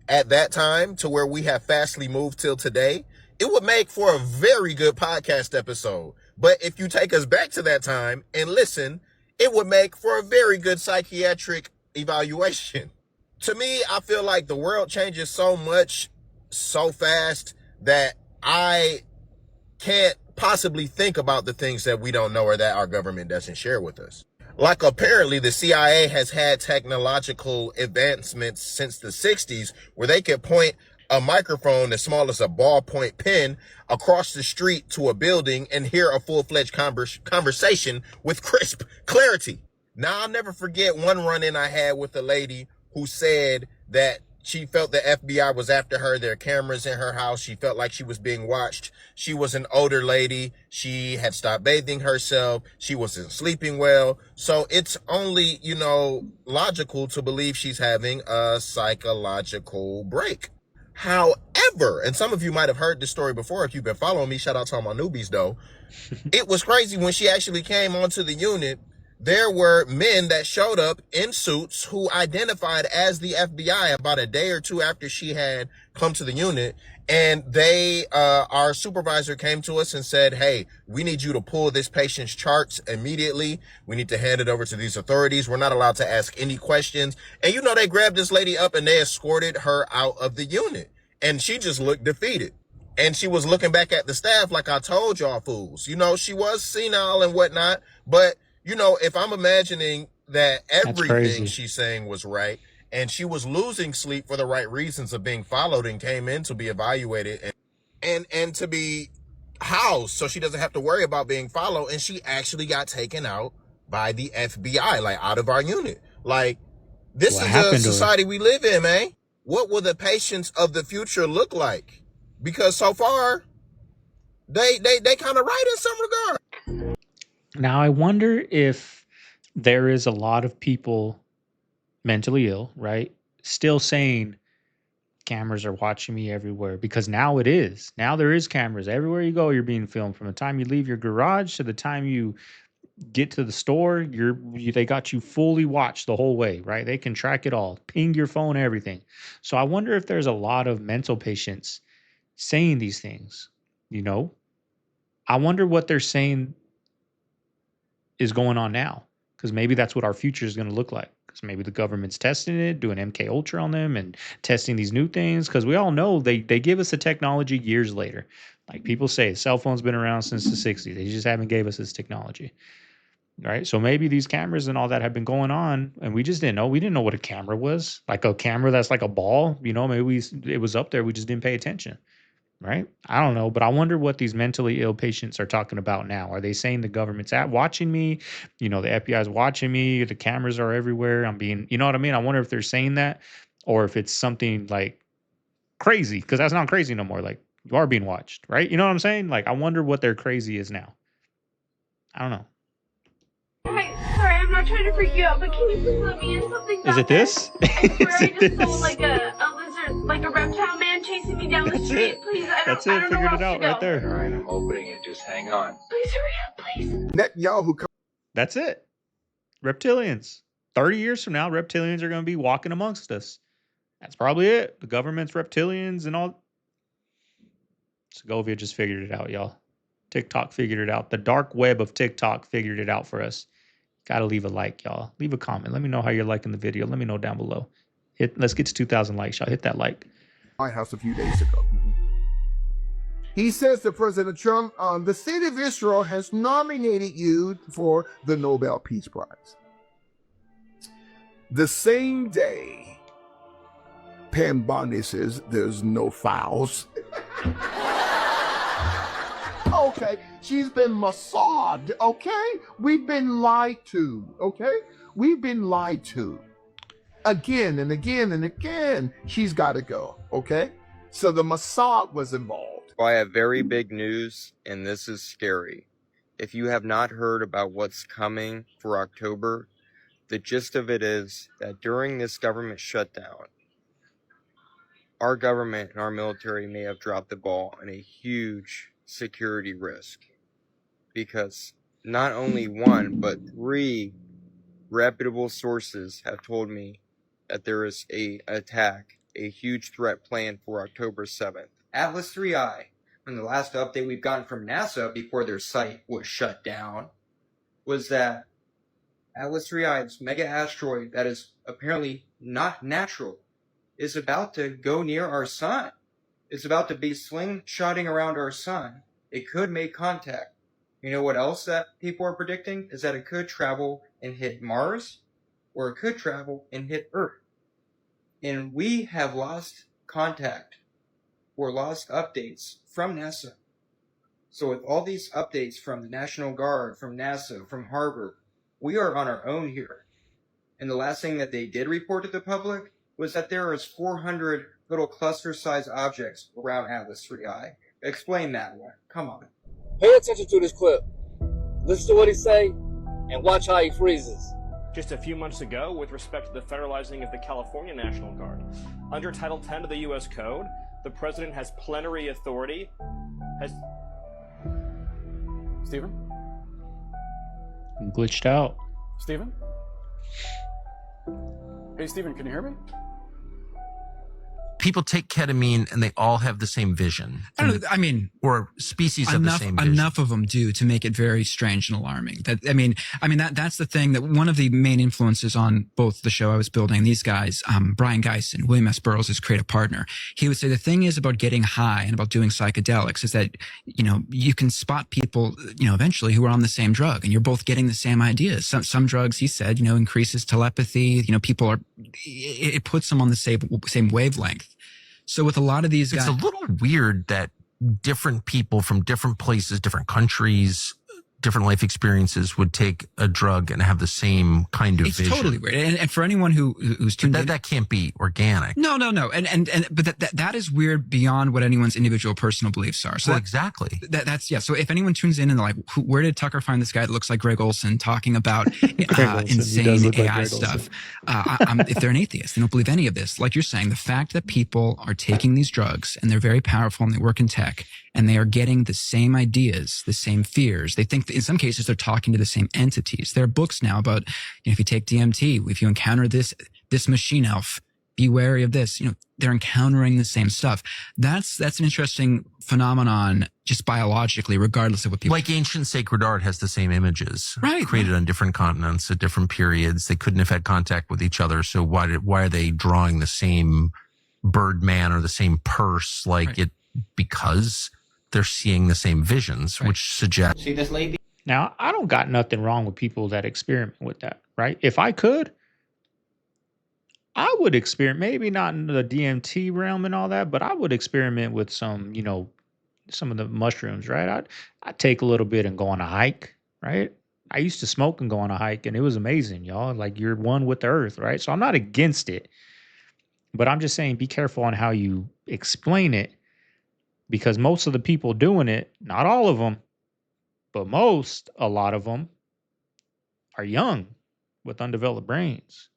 at that time to where we have fastly moved till today, it would make for a very good podcast episode. But if you take us back to that time and listen, it would make for a very good psychiatric evaluation. To me, I feel like the world changes so much, so fast, that I can't possibly think about the things that we don't know or that our government doesn't share with us. Like, apparently the CIA has had technological advancements since the 60s where they could point a microphone as small as a ballpoint pen across the street to a building and hear a full-fledged conversation with crisp clarity. Now, I'll never forget one run-in I had with a lady who said that she felt the FBI was after her. There are cameras in her house. She felt like she was being watched. She was an older lady. She had stopped bathing herself. She wasn't sleeping well. So it's only, logical to believe she's having a psychological break. However, and some of you might have heard this story before if you've been following me, shout out to all my newbies though. It was crazy when she actually came onto the unit. There were men that showed up in suits who identified as the FBI about a day or two after she had come to the unit. And our supervisor came to us and said, hey, we need you to pull this patient's charts immediately. We need to hand it over to these authorities. We're not allowed to ask any questions. And they grabbed this lady up and they escorted her out of the unit. And she just looked defeated. And she was looking back at the staff like, I told y'all fools. She was senile and whatnot, but if I'm imagining that everything she's saying was right and she was losing sleep for the right reasons of being followed and came in to be evaluated and to be housed so she doesn't have to worry about being followed, and she actually got taken out by the FBI, like out of our unit. Like, this is the society we live in, man. What will the patients of the future look like? Because so far, they kind of right in some regard. Now, I wonder if there is a lot of people mentally ill, right? Still saying cameras are watching me everywhere, because now it is. Now there is cameras. Everywhere you go, you're being filmed. From the time you leave your garage to the time you get to the store, they got you fully watched the whole way, right? They can track it all, ping your phone, everything. So I wonder if there's a lot of mental patients saying these things, I wonder what they're saying is going on now, because maybe that's what our future is going to look like, because maybe the government's testing it, doing MK Ultra on them and testing these new things, because we all know they give us the technology years later. Like people say, cell phone's been around since the 60s. They just haven't gave us this technology, right? So maybe these cameras and all that have been going on and we just didn't know. We didn't know what a camera was, like a camera that's like a ball, maybe it was up there, we just didn't pay attention. Right? I don't know, but I wonder what these mentally ill patients are talking about now. Are they saying the government's watching me? The FBI is watching me. The cameras are everywhere. I'm being, you know what I mean? I wonder if they're saying that, or if it's something like crazy, because that's not crazy no more. Like, you are being watched, right? You know what I'm saying? Like, I wonder what their crazy is now. I don't know. Hi, sorry, I'm not trying to freak you out, but can you please let me in something? Is it this? I swear I just saw like a lizard, like a reptile man chasing me down the street. Please, I don't know Figured it out right there. All right, I'm opening it. Just hang on. Please hurry up, please. That's it. Reptilians. 30 years from now, reptilians are going to be walking amongst us. That's probably it. The government's reptilians and all. Segovia just figured it out, y'all. TikTok figured it out. The dark web of TikTok figured it out for us. Gotta leave a like, y'all. Leave a comment. Let me know how you're liking the video. Let me know down below. Let's get to 2,000 likes, y'all. Hit that like. White House a few days ago. He says to President Trump, the state of Israel has nominated you for the Nobel Peace Prize. The same day, Pam Bondi says there's no fouls. Okay, she's been massaged, okay? We've been lied to, okay? We've been lied to. Again and again and again, she's got to go, okay? So the Mossad was involved. I have very big news, and this is scary. If you have not heard about what's coming for October, the gist of it is that during this government shutdown, our government and our military may have dropped the ball on a huge security risk, because not only one but 3 reputable sources have told me that there is a huge threat planned for October 7th. Atlas 3i, And the last update we've gotten from NASA before their site was shut down was that Atlas 3I's mega asteroid that is apparently not natural is about to go near our sun. It's about to be slingshotting around our sun. It could make contact. You know what else that people are predicting? Is that it could travel and hit Mars, or it could travel and hit Earth. And we have lost contact or lost updates from NASA. So with all these updates from the National Guard, from NASA, from Harvard, we are on our own here. And the last thing that they did report to the public was that there is 400 little cluster-sized objects around Atlas 3I. Explain that one. Come on. Pay attention to this clip. Listen to what he say, and watch how he freezes. Just a few months ago, with respect to the federalizing of the California National Guard, under Title 10 of the U.S. Code, the president has plenary authority. Stephen? Glitched out. Stephen? Hey, Stephen, can you hear me? People take ketamine and they all have the same vision. I mean, or species of the same vision. Enough of them do to make it very strange and alarming. That's the thing, that one of the main influences on both the show I was building, these guys, Brian Geis and William S. Burroughs, his creative partner, he would say the thing is about getting high and about doing psychedelics is that, you can spot people, eventually who are on the same drug and you're both getting the same ideas. Some drugs, he said, increases telepathy, it puts them on the same wavelength. So with a lot of these guys, it's a little weird that different people from different places, different countries, different life experiences would take a drug and have the same kind of vision. It's totally weird. And for anyone who's tuned in, that can't be organic. No. But that is weird beyond what anyone's individual personal beliefs are. So exactly. So if anyone tunes in and they're like, where did Tucker find this guy that looks like Greg Olson talking about insane AI stuff? If they're an atheist, they don't believe any of this. Like you're saying, the fact that people are taking these drugs and they're very powerful and they work in tech and they are getting the same ideas, the same fears. They think in some cases they're talking to the same entities. There are books now about, if you take DMT, if you encounter this machine elf, be wary of this. They're encountering the same stuff. That's an interesting phenomenon just biologically, regardless of what people... Like ancient sacred art has the same images. Right. Created on different continents at different periods. They couldn't have had contact with each other. So why are they drawing the same Birdman or the same purse? Because they're seeing the same visions, which suggests... See this lady? Now, I don't got nothing wrong with people that experiment with that, right? If I could, I would experiment, maybe not in the DMT realm and all that, but I would experiment with some, some of the mushrooms, right? I'd take a little bit and go on a hike, right? I used to smoke and go on a hike, and it was amazing, y'all. Like, you're one with the earth, right? So I'm not against it, but I'm just saying be careful on how you explain it, because most of the people doing it, not all of them, but a lot of them are young with undeveloped brains.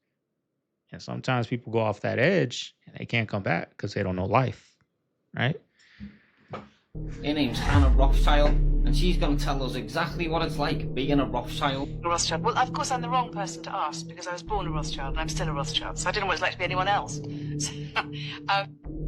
And sometimes people go off that edge and they can't come back because they don't know life, right? Her name's Hannah Rothschild, and she's going to tell us exactly what it's like being a Rothschild. Rothschild. Well, of course, I'm the wrong person to ask because I was born a Rothschild and I'm still a Rothschild, so I don't know what it's like to be anyone else.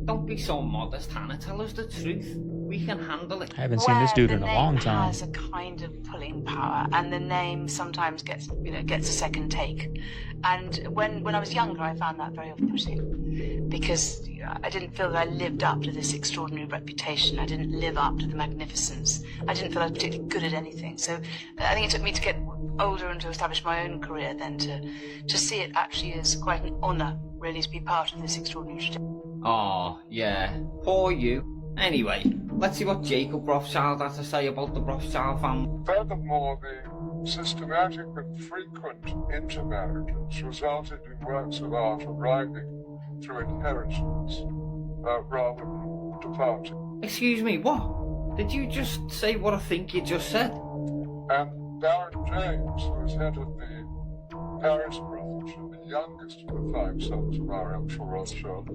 Don't be so modest, Hannah. Tell us the truth. We can handle it. I haven't seen this dude in a long time. Has a kind of pulling power, and the name sometimes gets a second take. And when I was younger, I found that very off-putting because I didn't feel that I lived up to this extraordinary reputation. I didn't live up to the magnificence. I didn't feel I was particularly good at anything. So I think it took me to get older and to establish my own career then to see it actually as quite an honour, really, to be part of this extraordinary tradition. Oh, yeah. Poor you. Anyway, let's see what Jacob Rothschild has to say about the Rothschild family. Furthermore, the systematic and frequent intermarriages resulted in works of art arriving through inheritance rather than departing. Excuse me, what? Did you just say what I think you just said? And Baron James, who is head of the Paris branch and the youngest of the 5 sons of our actual Rothschild,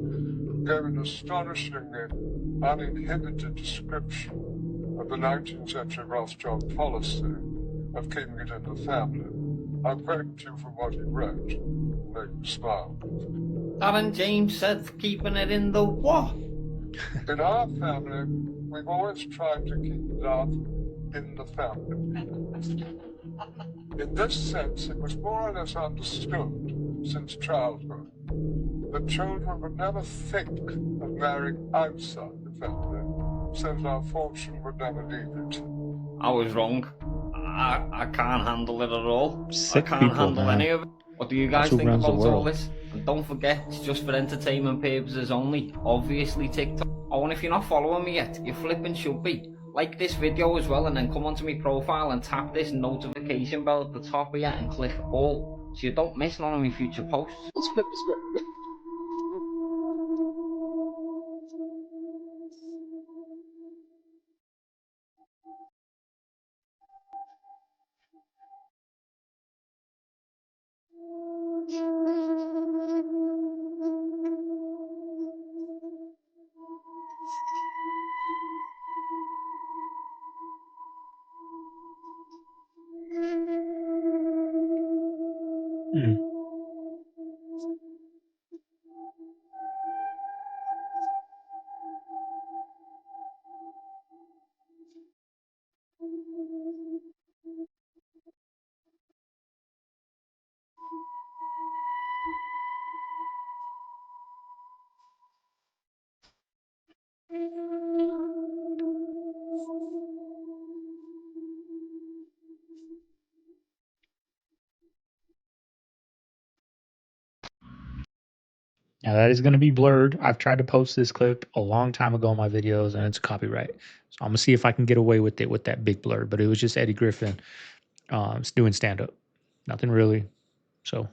gave an astonishingly uninhibited description of the 19th century Rothschild policy of keeping it in the family. I'll quote you from what he wrote, make you smile. Baron James said keeping it in the what? In our family, we've always tried to keep love in the family. In this sense, it was more or less understood since childhood that children would never think of marrying outside the family, since our fortune would never leave it. I was wrong. I can't handle it at all. Sick I can't people, handle man. any of it. What do you That's guys who think runs the about all world. this? And don't forget, it's just for entertainment purposes only. Obviously TikTok. Oh, and if you're not following me yet, you flipping should be. Like this video as well, and then come onto my profile and tap this notification bell at the top here and click all, so you don't miss none of my future posts. Let's flip the script. Now that is going to be blurred. I've tried to post this clip a long time ago in my videos, and it's copyright. So I'm gonna see if I can get away with it with that big blur. But it was just Eddie Griffin doing stand up, nothing really. So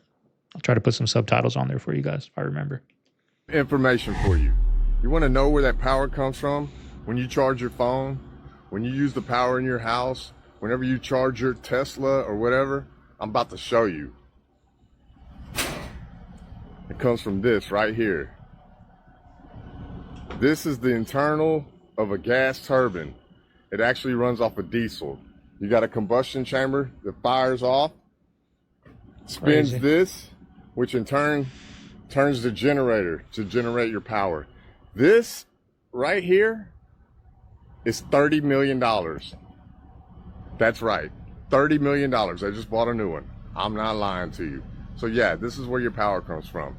I'll try to put some subtitles on there for you guys if I remember. Information for you. You want to know where that power comes from? When you charge your phone, when you use the power in your house, whenever you charge your Tesla or whatever, I'm about to show you. It comes from this right here. This is the internal of a gas turbine. It actually runs off of diesel. You got a combustion chamber that fires off, spins this, which in turn turns the generator to generate your power. This right here is $30 million. That's right, $30 million. I just bought a new one. I'm not lying to you. So yeah, this is where your power comes from.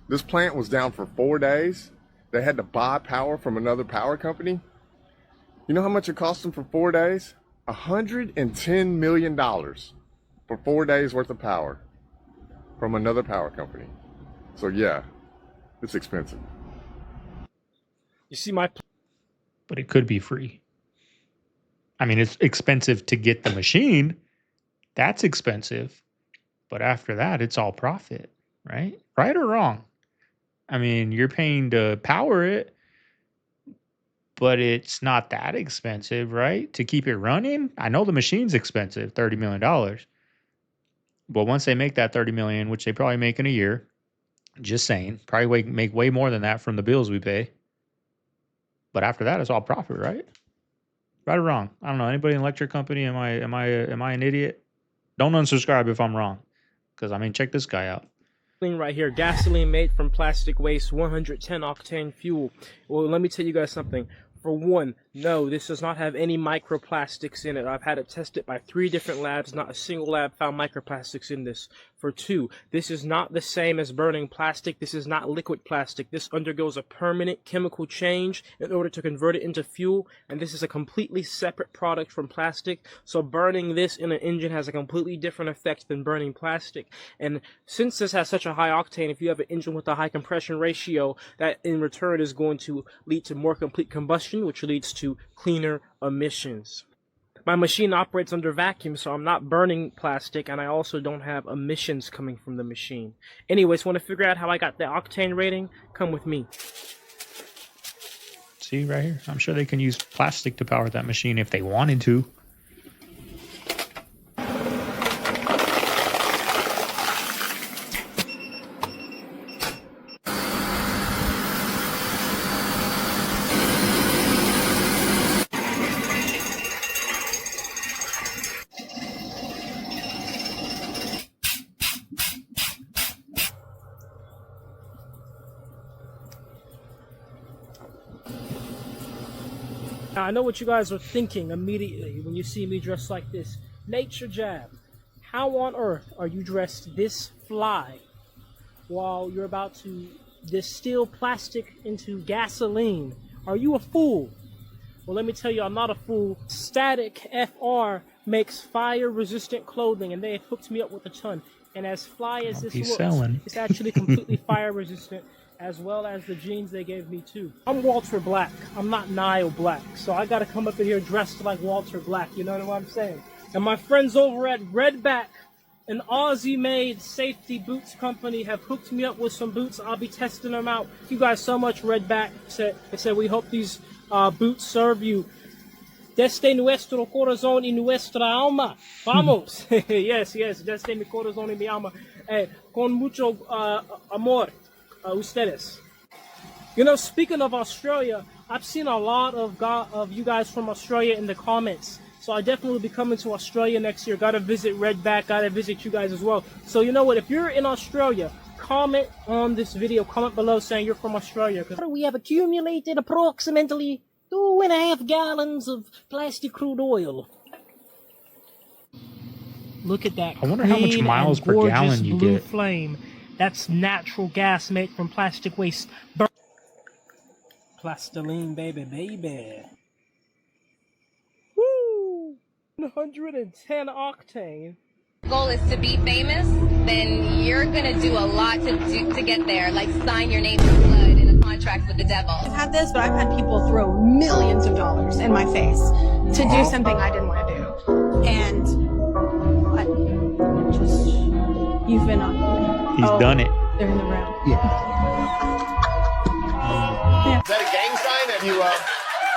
This plant was down for 4 days. They had to buy power from another power company. You know how much it cost them for 4 days? $110 million for 4 days worth of power from another power company. So yeah, it's expensive. You see my... But it could be free. I mean, it's expensive to get the machine. That's expensive. But after that, it's all profit, right? Right or wrong? I mean, you're paying to power it, but it's not that expensive, right? To keep it running. I know the machine's expensive, $30 million. But once they make that $30 million, which they probably make in a year, just saying, probably make way more than that from the bills we pay. But after that, it's all profit, right? Right or wrong? I don't know. Anybody in electric company? Am I an idiot? Don't unsubscribe if I'm wrong. Because, I mean, check this guy out. Right here, gasoline made from plastic waste, 110 octane fuel. Well, let me tell you guys something. For one, no, this does not have any microplastics in it. I've had it tested by 3 different labs. Not a single lab found microplastics in this. For 2, this is not the same as burning plastic. This is not liquid plastic. This undergoes a permanent chemical change in order to convert it into fuel, and this is a completely separate product from plastic. So burning this in an engine has a completely different effect than burning plastic. And since this has such a high octane, if you have an engine with a high compression ratio, that in return is going to lead to more complete combustion, which leads to cleaner emissions. My machine operates under vacuum, so I'm not burning plastic, and I also don't have emissions coming from the machine. Anyways, want to figure out how I got the octane rating? Come with me. See right here? I'm sure they can use plastic to power that machine if they wanted to. Now, I know what you guys are thinking immediately when you see me dressed like this. Nature Jab, how on earth are you dressed this fly while you're about to distill plastic into gasoline? Are you a fool? Well, let me tell you, I'm not a fool. Static FR makes fire-resistant clothing, and they have hooked me up with a ton. And as fly as this looks, it's actually completely fire-resistant, as well as the jeans they gave me too. I'm Walter Black. I'm not Nile Black, so I gotta come up in here dressed like Walter Black, you know what I'm saying? And my friends over at Redback, an Aussie-made safety boots company, have hooked me up with some boots. I'll be testing them out. Thank you guys so much, Redback. They said we hope these boots serve you. Desde nuestro corazón y nuestra alma. Vamos. Yes, desde mi corazón y mi alma. Con mucho amor, ustedes. You know, speaking of Australia, I've seen a lot of you guys from Australia in the comments. So I definitely will be coming to Australia next year. Gotta visit Redback, gotta visit you guys as well. So you know what, if you're in Australia, comment on this video, comment below saying you're from Australia. We have accumulated approximately 2.5 gallons of plastic crude oil. Look at that. I wonder how much miles per gallon you blue get. Flame. That's natural gas made from plastic waste. Plastiline, baby. 110 octane. Goal is to be famous, then you're gonna do a lot to get there, like sign your name in blood in a contract with the devil. I've had this, but I've had people throw millions of dollars in my face to do something I didn't want to do. And you've been on. He's done it. They're in the room. Is that a gang sign? Have you,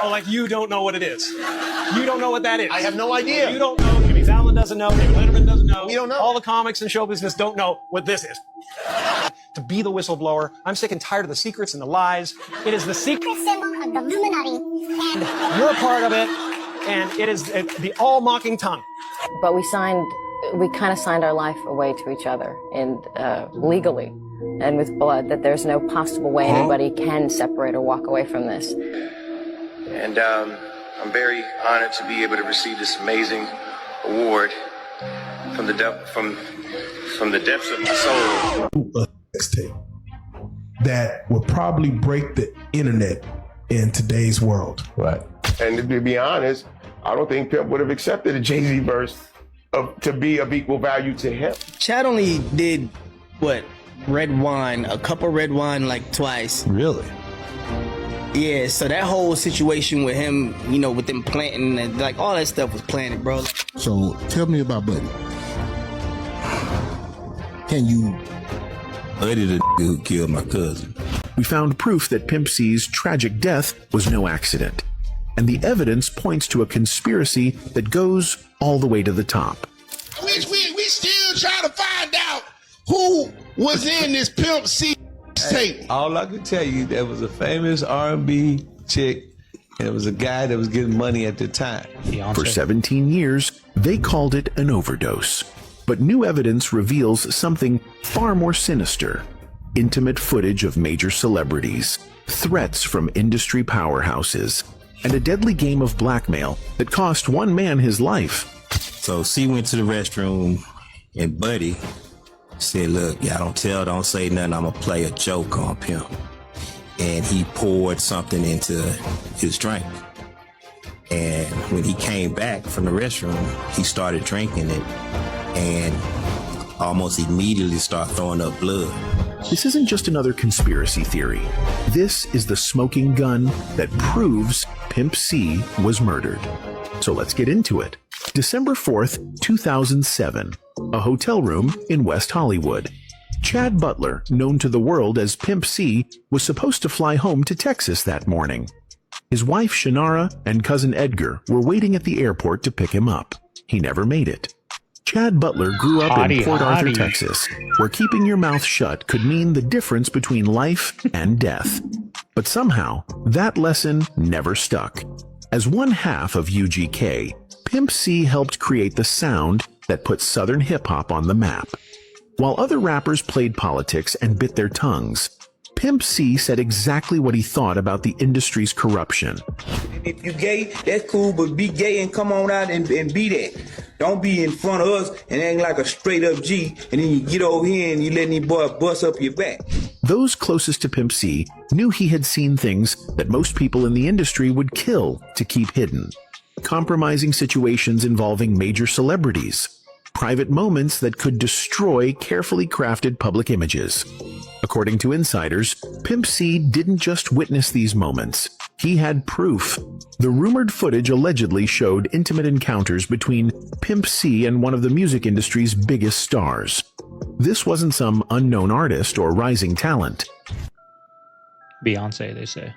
Oh, like you don't know what it is. You don't know what that is. I have no idea. You don't know. Jimmy Fallon doesn't know. David Letterman doesn't know. We don't know. All the comics and show business don't know what this is. To be the whistleblower, I'm sick and tired of the secrets and the lies. It is the secret symbol of the Illuminati. and you're a part of it, and it is the all-mocking tongue. But we kind of signed our life away to each other, and legally, and with blood, that there's no possible way anybody can separate or walk away from this. And I'm very honored to be able to receive this amazing award from the depths of my soul. A sex tape that would probably break the internet in today's world. Right. And to be honest, I don't think Pimp would have accepted a Jay-Z verse to be of equal value to him. Chad only did, what, red wine, a cup of red wine like twice. Really? Yeah, so that whole situation with him, you know, with them planting and like all that stuff was planted, bro. So tell me about Buddy. Can you... Buddy the who killed my cousin. We found proof that Pimp C's tragic death was no accident, and the evidence points to a conspiracy that goes all the way to the top. We still trying to find out who was in this Pimp C tape. All I can tell you, there was a famous R&B chick, and it was a guy that was getting money at the time. For 17 years, they called it an overdose. But new evidence reveals something far more sinister. Intimate footage of major celebrities, threats from industry powerhouses, and a deadly game of blackmail that cost one man his life. So C went to the restroom, and Buddy said, look, y'all don't say nothing, I'm gonna play a joke on Pimp. And he poured something into his drink. And when he came back from the restroom, he started drinking it and almost immediately started throwing up blood. This isn't just another conspiracy theory. This is the smoking gun that proves Pimp C was murdered. So let's get into it. December 4th, 2007, a hotel room in West Hollywood. Chad Butler, known to the world as Pimp C, was supposed to fly home to Texas that morning. His wife Shannara and cousin Edgar were waiting at the airport to pick him up. He never made it. Chad Butler grew up in Port Arthur, Texas, where keeping your mouth shut could mean the difference between life and death. But somehow, that lesson never stuck. As one half of UGK, Pimp C helped create the sound that put Southern hip-hop on the map. While other rappers played politics and bit their tongues, Pimp C said exactly what he thought about the industry's corruption. If you gay, that's cool, but be gay and come on out and be that. Don't be in front of us and act like a straight up G, and then you get over here and you let any boy bust up your back. Those closest to Pimp C knew he had seen things that most people in the industry would kill to keep hidden. Compromising situations involving major celebrities. Private moments that could destroy carefully crafted public images. According to insiders, Pimp C didn't just witness these moments. He had proof. The rumored footage allegedly showed intimate encounters between Pimp C and one of the music industry's biggest stars. This wasn't some unknown artist or rising talent. Beyonce, they say.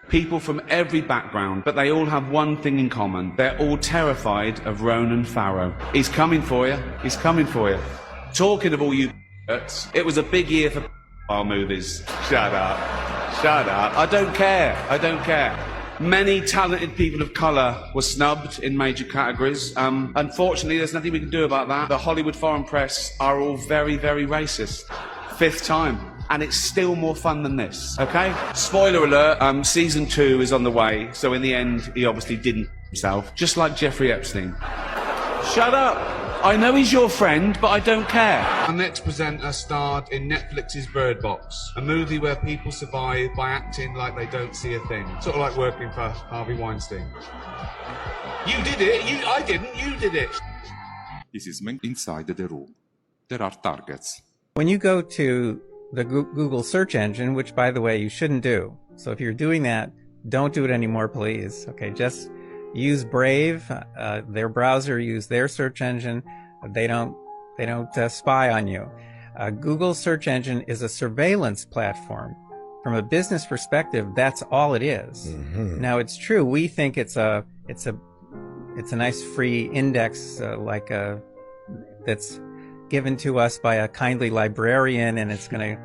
People from every background, but they all have one thing in common. They're all terrified of Ronan Farrow. He's coming for you. He's coming for you. Talking of all you it was a big year for our movies. Shut up. Shut up. I don't care. I don't care. Many talented people of colour were snubbed in major categories. Unfortunately, there's nothing we can do about that. The Hollywood foreign press are all very, very racist. 5th time. And it's still more fun than this, okay? Spoiler alert, season 2 is on the way, so in the end, he obviously didn't himself, just like Jeffrey Epstein. Shut up! I know he's your friend, but I don't care. Our next presenter starred in Netflix's Bird Box, a movie where people survive by acting like they don't see a thing. Sort of like working for Harvey Weinstein. You did it, I didn't, you did it. This is inside the room. There are targets. When you go to the Google search engine, which by the way you shouldn't do. So if you're doing that, don't do it anymore, please. Okay, just use Brave, their browser, use their search engine. They don't spy on you. Google search engine is a surveillance platform. From a business perspective, that's all it is. Mm-hmm. Now it's true. We think it's a nice free index, that's given to us by a kindly librarian, and it's going to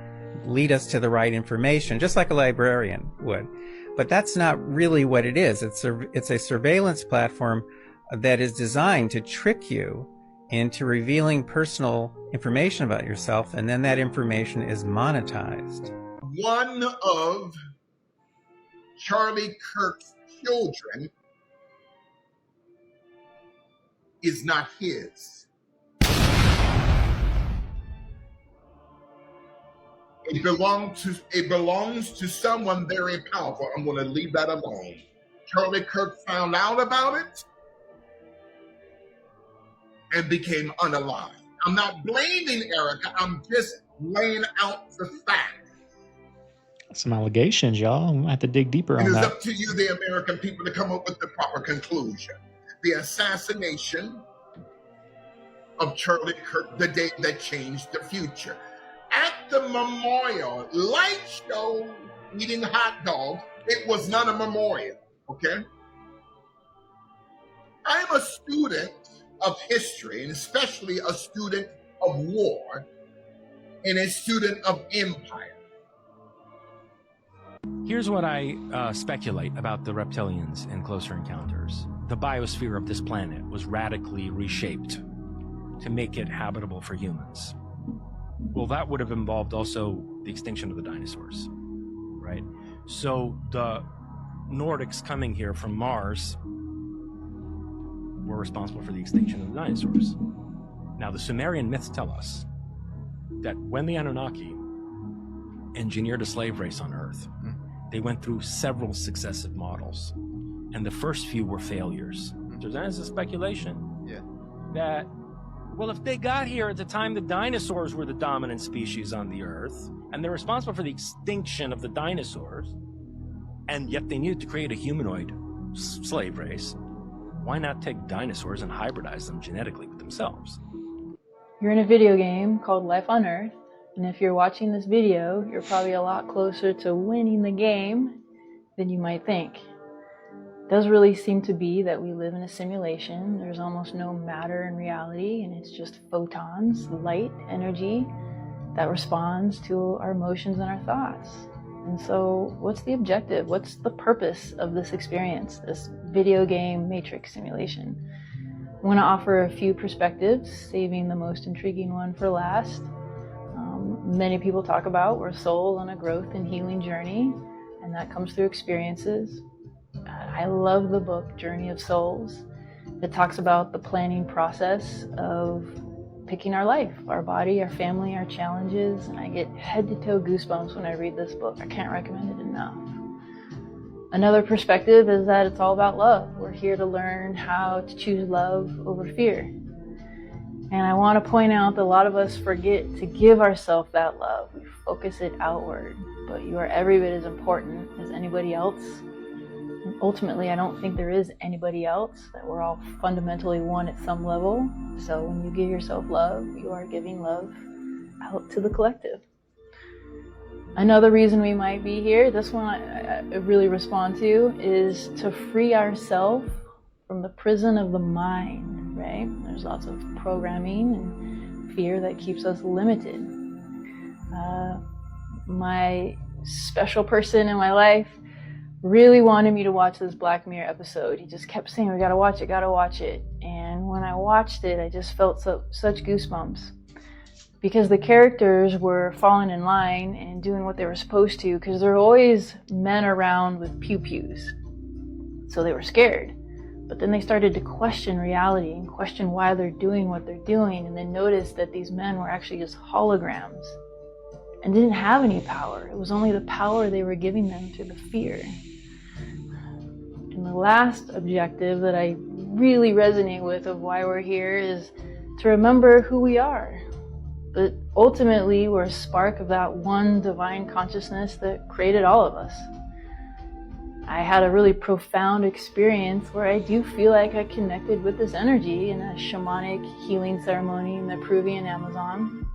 lead us to the right information, just like a librarian would. But that's not really what it is. It's a surveillance platform that is designed to trick you into revealing personal information about yourself, and then that information is monetized. One of Charlie Kirk's children is not his. It belongs to someone very powerful. I'm going to leave that alone. Charlie Kirk found out about it and became unalive. I'm not blaming Erica. I'm just laying out the fact. Some allegations, y'all. I'm going to have to dig deeper on It is that. up to you, the American people, to come up with the proper conclusion. The assassination of Charlie Kirk, the day that changed the future. At the memorial light show, eating hot dogs, it was not a memorial, okay? I am a student of history, and especially a student of war, and a student of empire. Here's what I speculate about the reptilians and closer encounters. The biosphere of this planet was radically reshaped to make it habitable for humans. Well, that would have involved also the extinction of the dinosaurs, right? So the Nordics coming here from Mars were responsible for the extinction of the dinosaurs. Now, the Sumerian myths tell us that when the Anunnaki engineered a slave race on Earth, they went through several successive models, and the first few were failures. So there's a speculation that, well, if they got here at the time the dinosaurs were the dominant species on the Earth, and they're responsible for the extinction of the dinosaurs, and yet they needed to create a humanoid slave race, why not take dinosaurs and hybridize them genetically with themselves? You're in a video game called Life on Earth, and if you're watching this video, you're probably a lot closer to winning the game than you might think. It does really seem to be that we live in a simulation. There's almost no matter in reality, and it's just photons, light, energy that responds to our emotions and our thoughts. And so what's the objective? What's the purpose of this experience, this video game matrix simulation? I'm going to offer a few perspectives, saving the most intriguing one for last. Many people talk about we're a soul on a growth and healing journey, and that comes through experiences. I love the book Journey of Souls. It talks about the planning process of picking our life, our body, our family, our challenges, and I get head to toe goosebumps when I read this book. I can't recommend it enough. Another perspective is that it's all about love. We're here to learn how to choose love over fear. And I want to point out that a lot of us forget to give ourselves that love. We focus it outward, but you are every bit as important as anybody else. And ultimately, I don't think there is anybody else, that we're all fundamentally one at some level. So when you give yourself love, you are giving love out to the collective. Another reason we might be here, this one I really respond to, is to free ourselves from the prison of the mind, right? There's lots of programming and fear that keeps us limited. My special person in my life really wanted me to watch this Black Mirror episode. He just kept saying, we gotta watch it, gotta watch it. And when I watched it, I just felt such goosebumps. Because the characters were falling in line and doing what they were supposed to, because there are always men around with pew-pews. So they were scared. But then they started to question reality and question why they're doing what they're doing, and then noticed that these men were actually just holograms and didn't have any power. It was only the power they were giving them through the fear. And the last objective that I really resonate with of why we're here is to remember who we are. But ultimately, we're a spark of that one divine consciousness that created all of us. I had a really profound experience where I do feel like I connected with this energy in a shamanic healing ceremony in the Peruvian Amazon.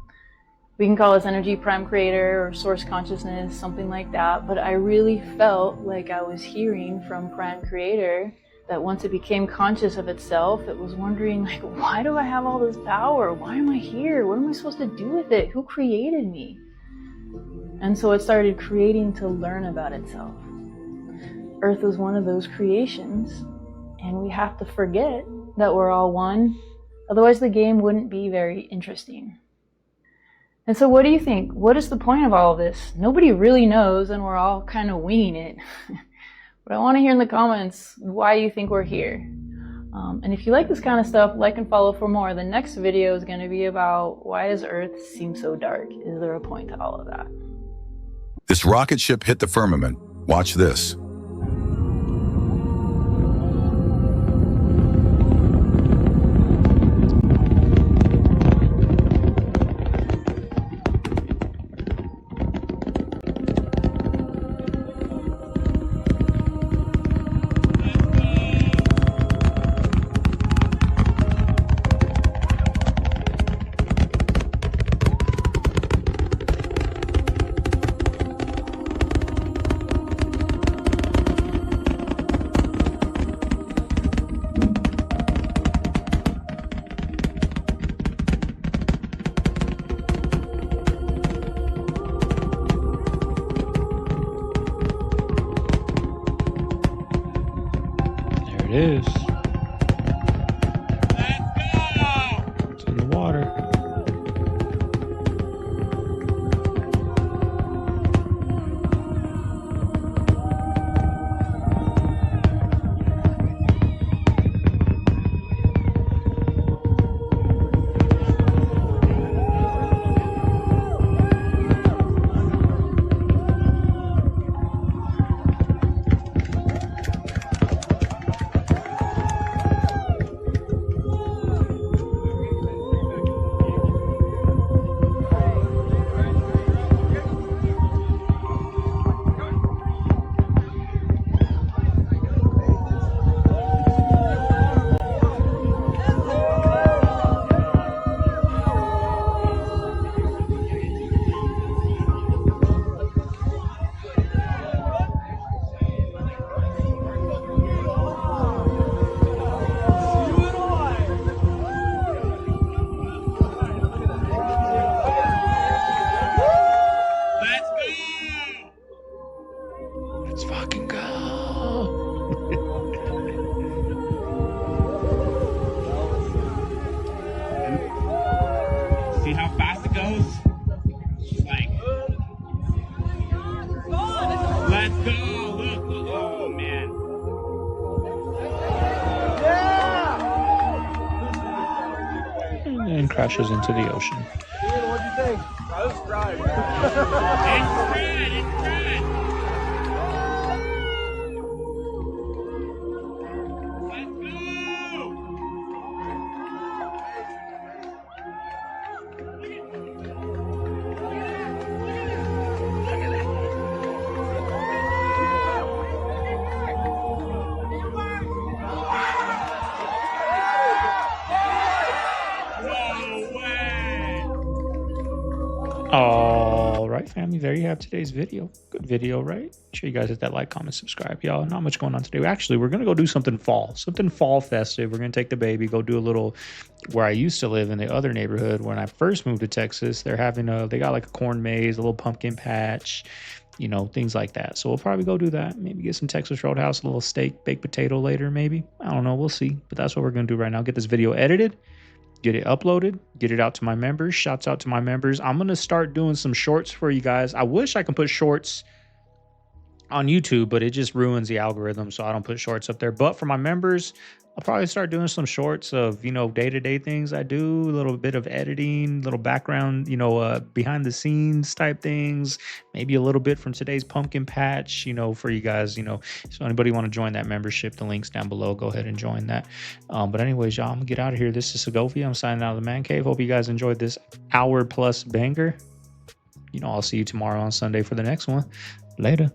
We can call this energy prime creator or source consciousness, something like that, but I really felt like I was hearing from prime creator that once it became conscious of itself, it was wondering, like, why do I have all this power? Why am I here? What am I supposed to do with it? Who created me? And so it started creating to learn about itself. Earth is one of those creations, and we have to forget that we're all one. Otherwise, the game wouldn't be very interesting. And so what do you think? What is the point of all of this? Nobody really knows, and we're all kind of winging it. But I want to hear in the comments why you think we're here. And if you like this kind of stuff, like and follow for more. The next video is going to be about why does Earth seem so dark? Is there a point to all of that? This rocket ship hit the firmament. Watch this. It is. It's in the water. Let's fucking go. See how fast it goes? Like, let's go. Look, oh man. crashes into the ocean. Ian, what'd you think? I was crying. All right, family, there you have today's video. Good video, right? Make sure you guys hit that like, comment, subscribe, y'all. Not much going on today. Actually, we're gonna go do something fall festive. We're gonna take the baby, go do a little, where I used to live in the other neighborhood when I first moved to Texas. They're having they got like a corn maze, a little pumpkin patch, you know, things like that. So we'll probably go do that. Maybe get some Texas Roadhouse, a little steak, baked potato later, maybe. I don't know, we'll see. But that's what we're gonna do right now. Get this video edited, get it uploaded, get it out to my members. Shouts out to my members. I'm going to start doing some shorts for you guys. I wish I could put shorts on YouTube, but it just ruins the algorithm, so I don't put shorts up there. But for my members, I'll probably start doing some shorts of, you know, day-to-day things I do, a little bit of editing, little background, you know, behind the scenes type things, maybe a little bit from today's pumpkin patch, you know, for you guys, you know. So anybody want to join that membership, the link's down below. Go ahead and join that. But anyways, y'all, I'm gonna get out of here. This is Segovia. I'm signing out of the man cave. Hope you guys enjoyed this hour plus banger. You know, I'll see you tomorrow on Sunday for the next one. Later.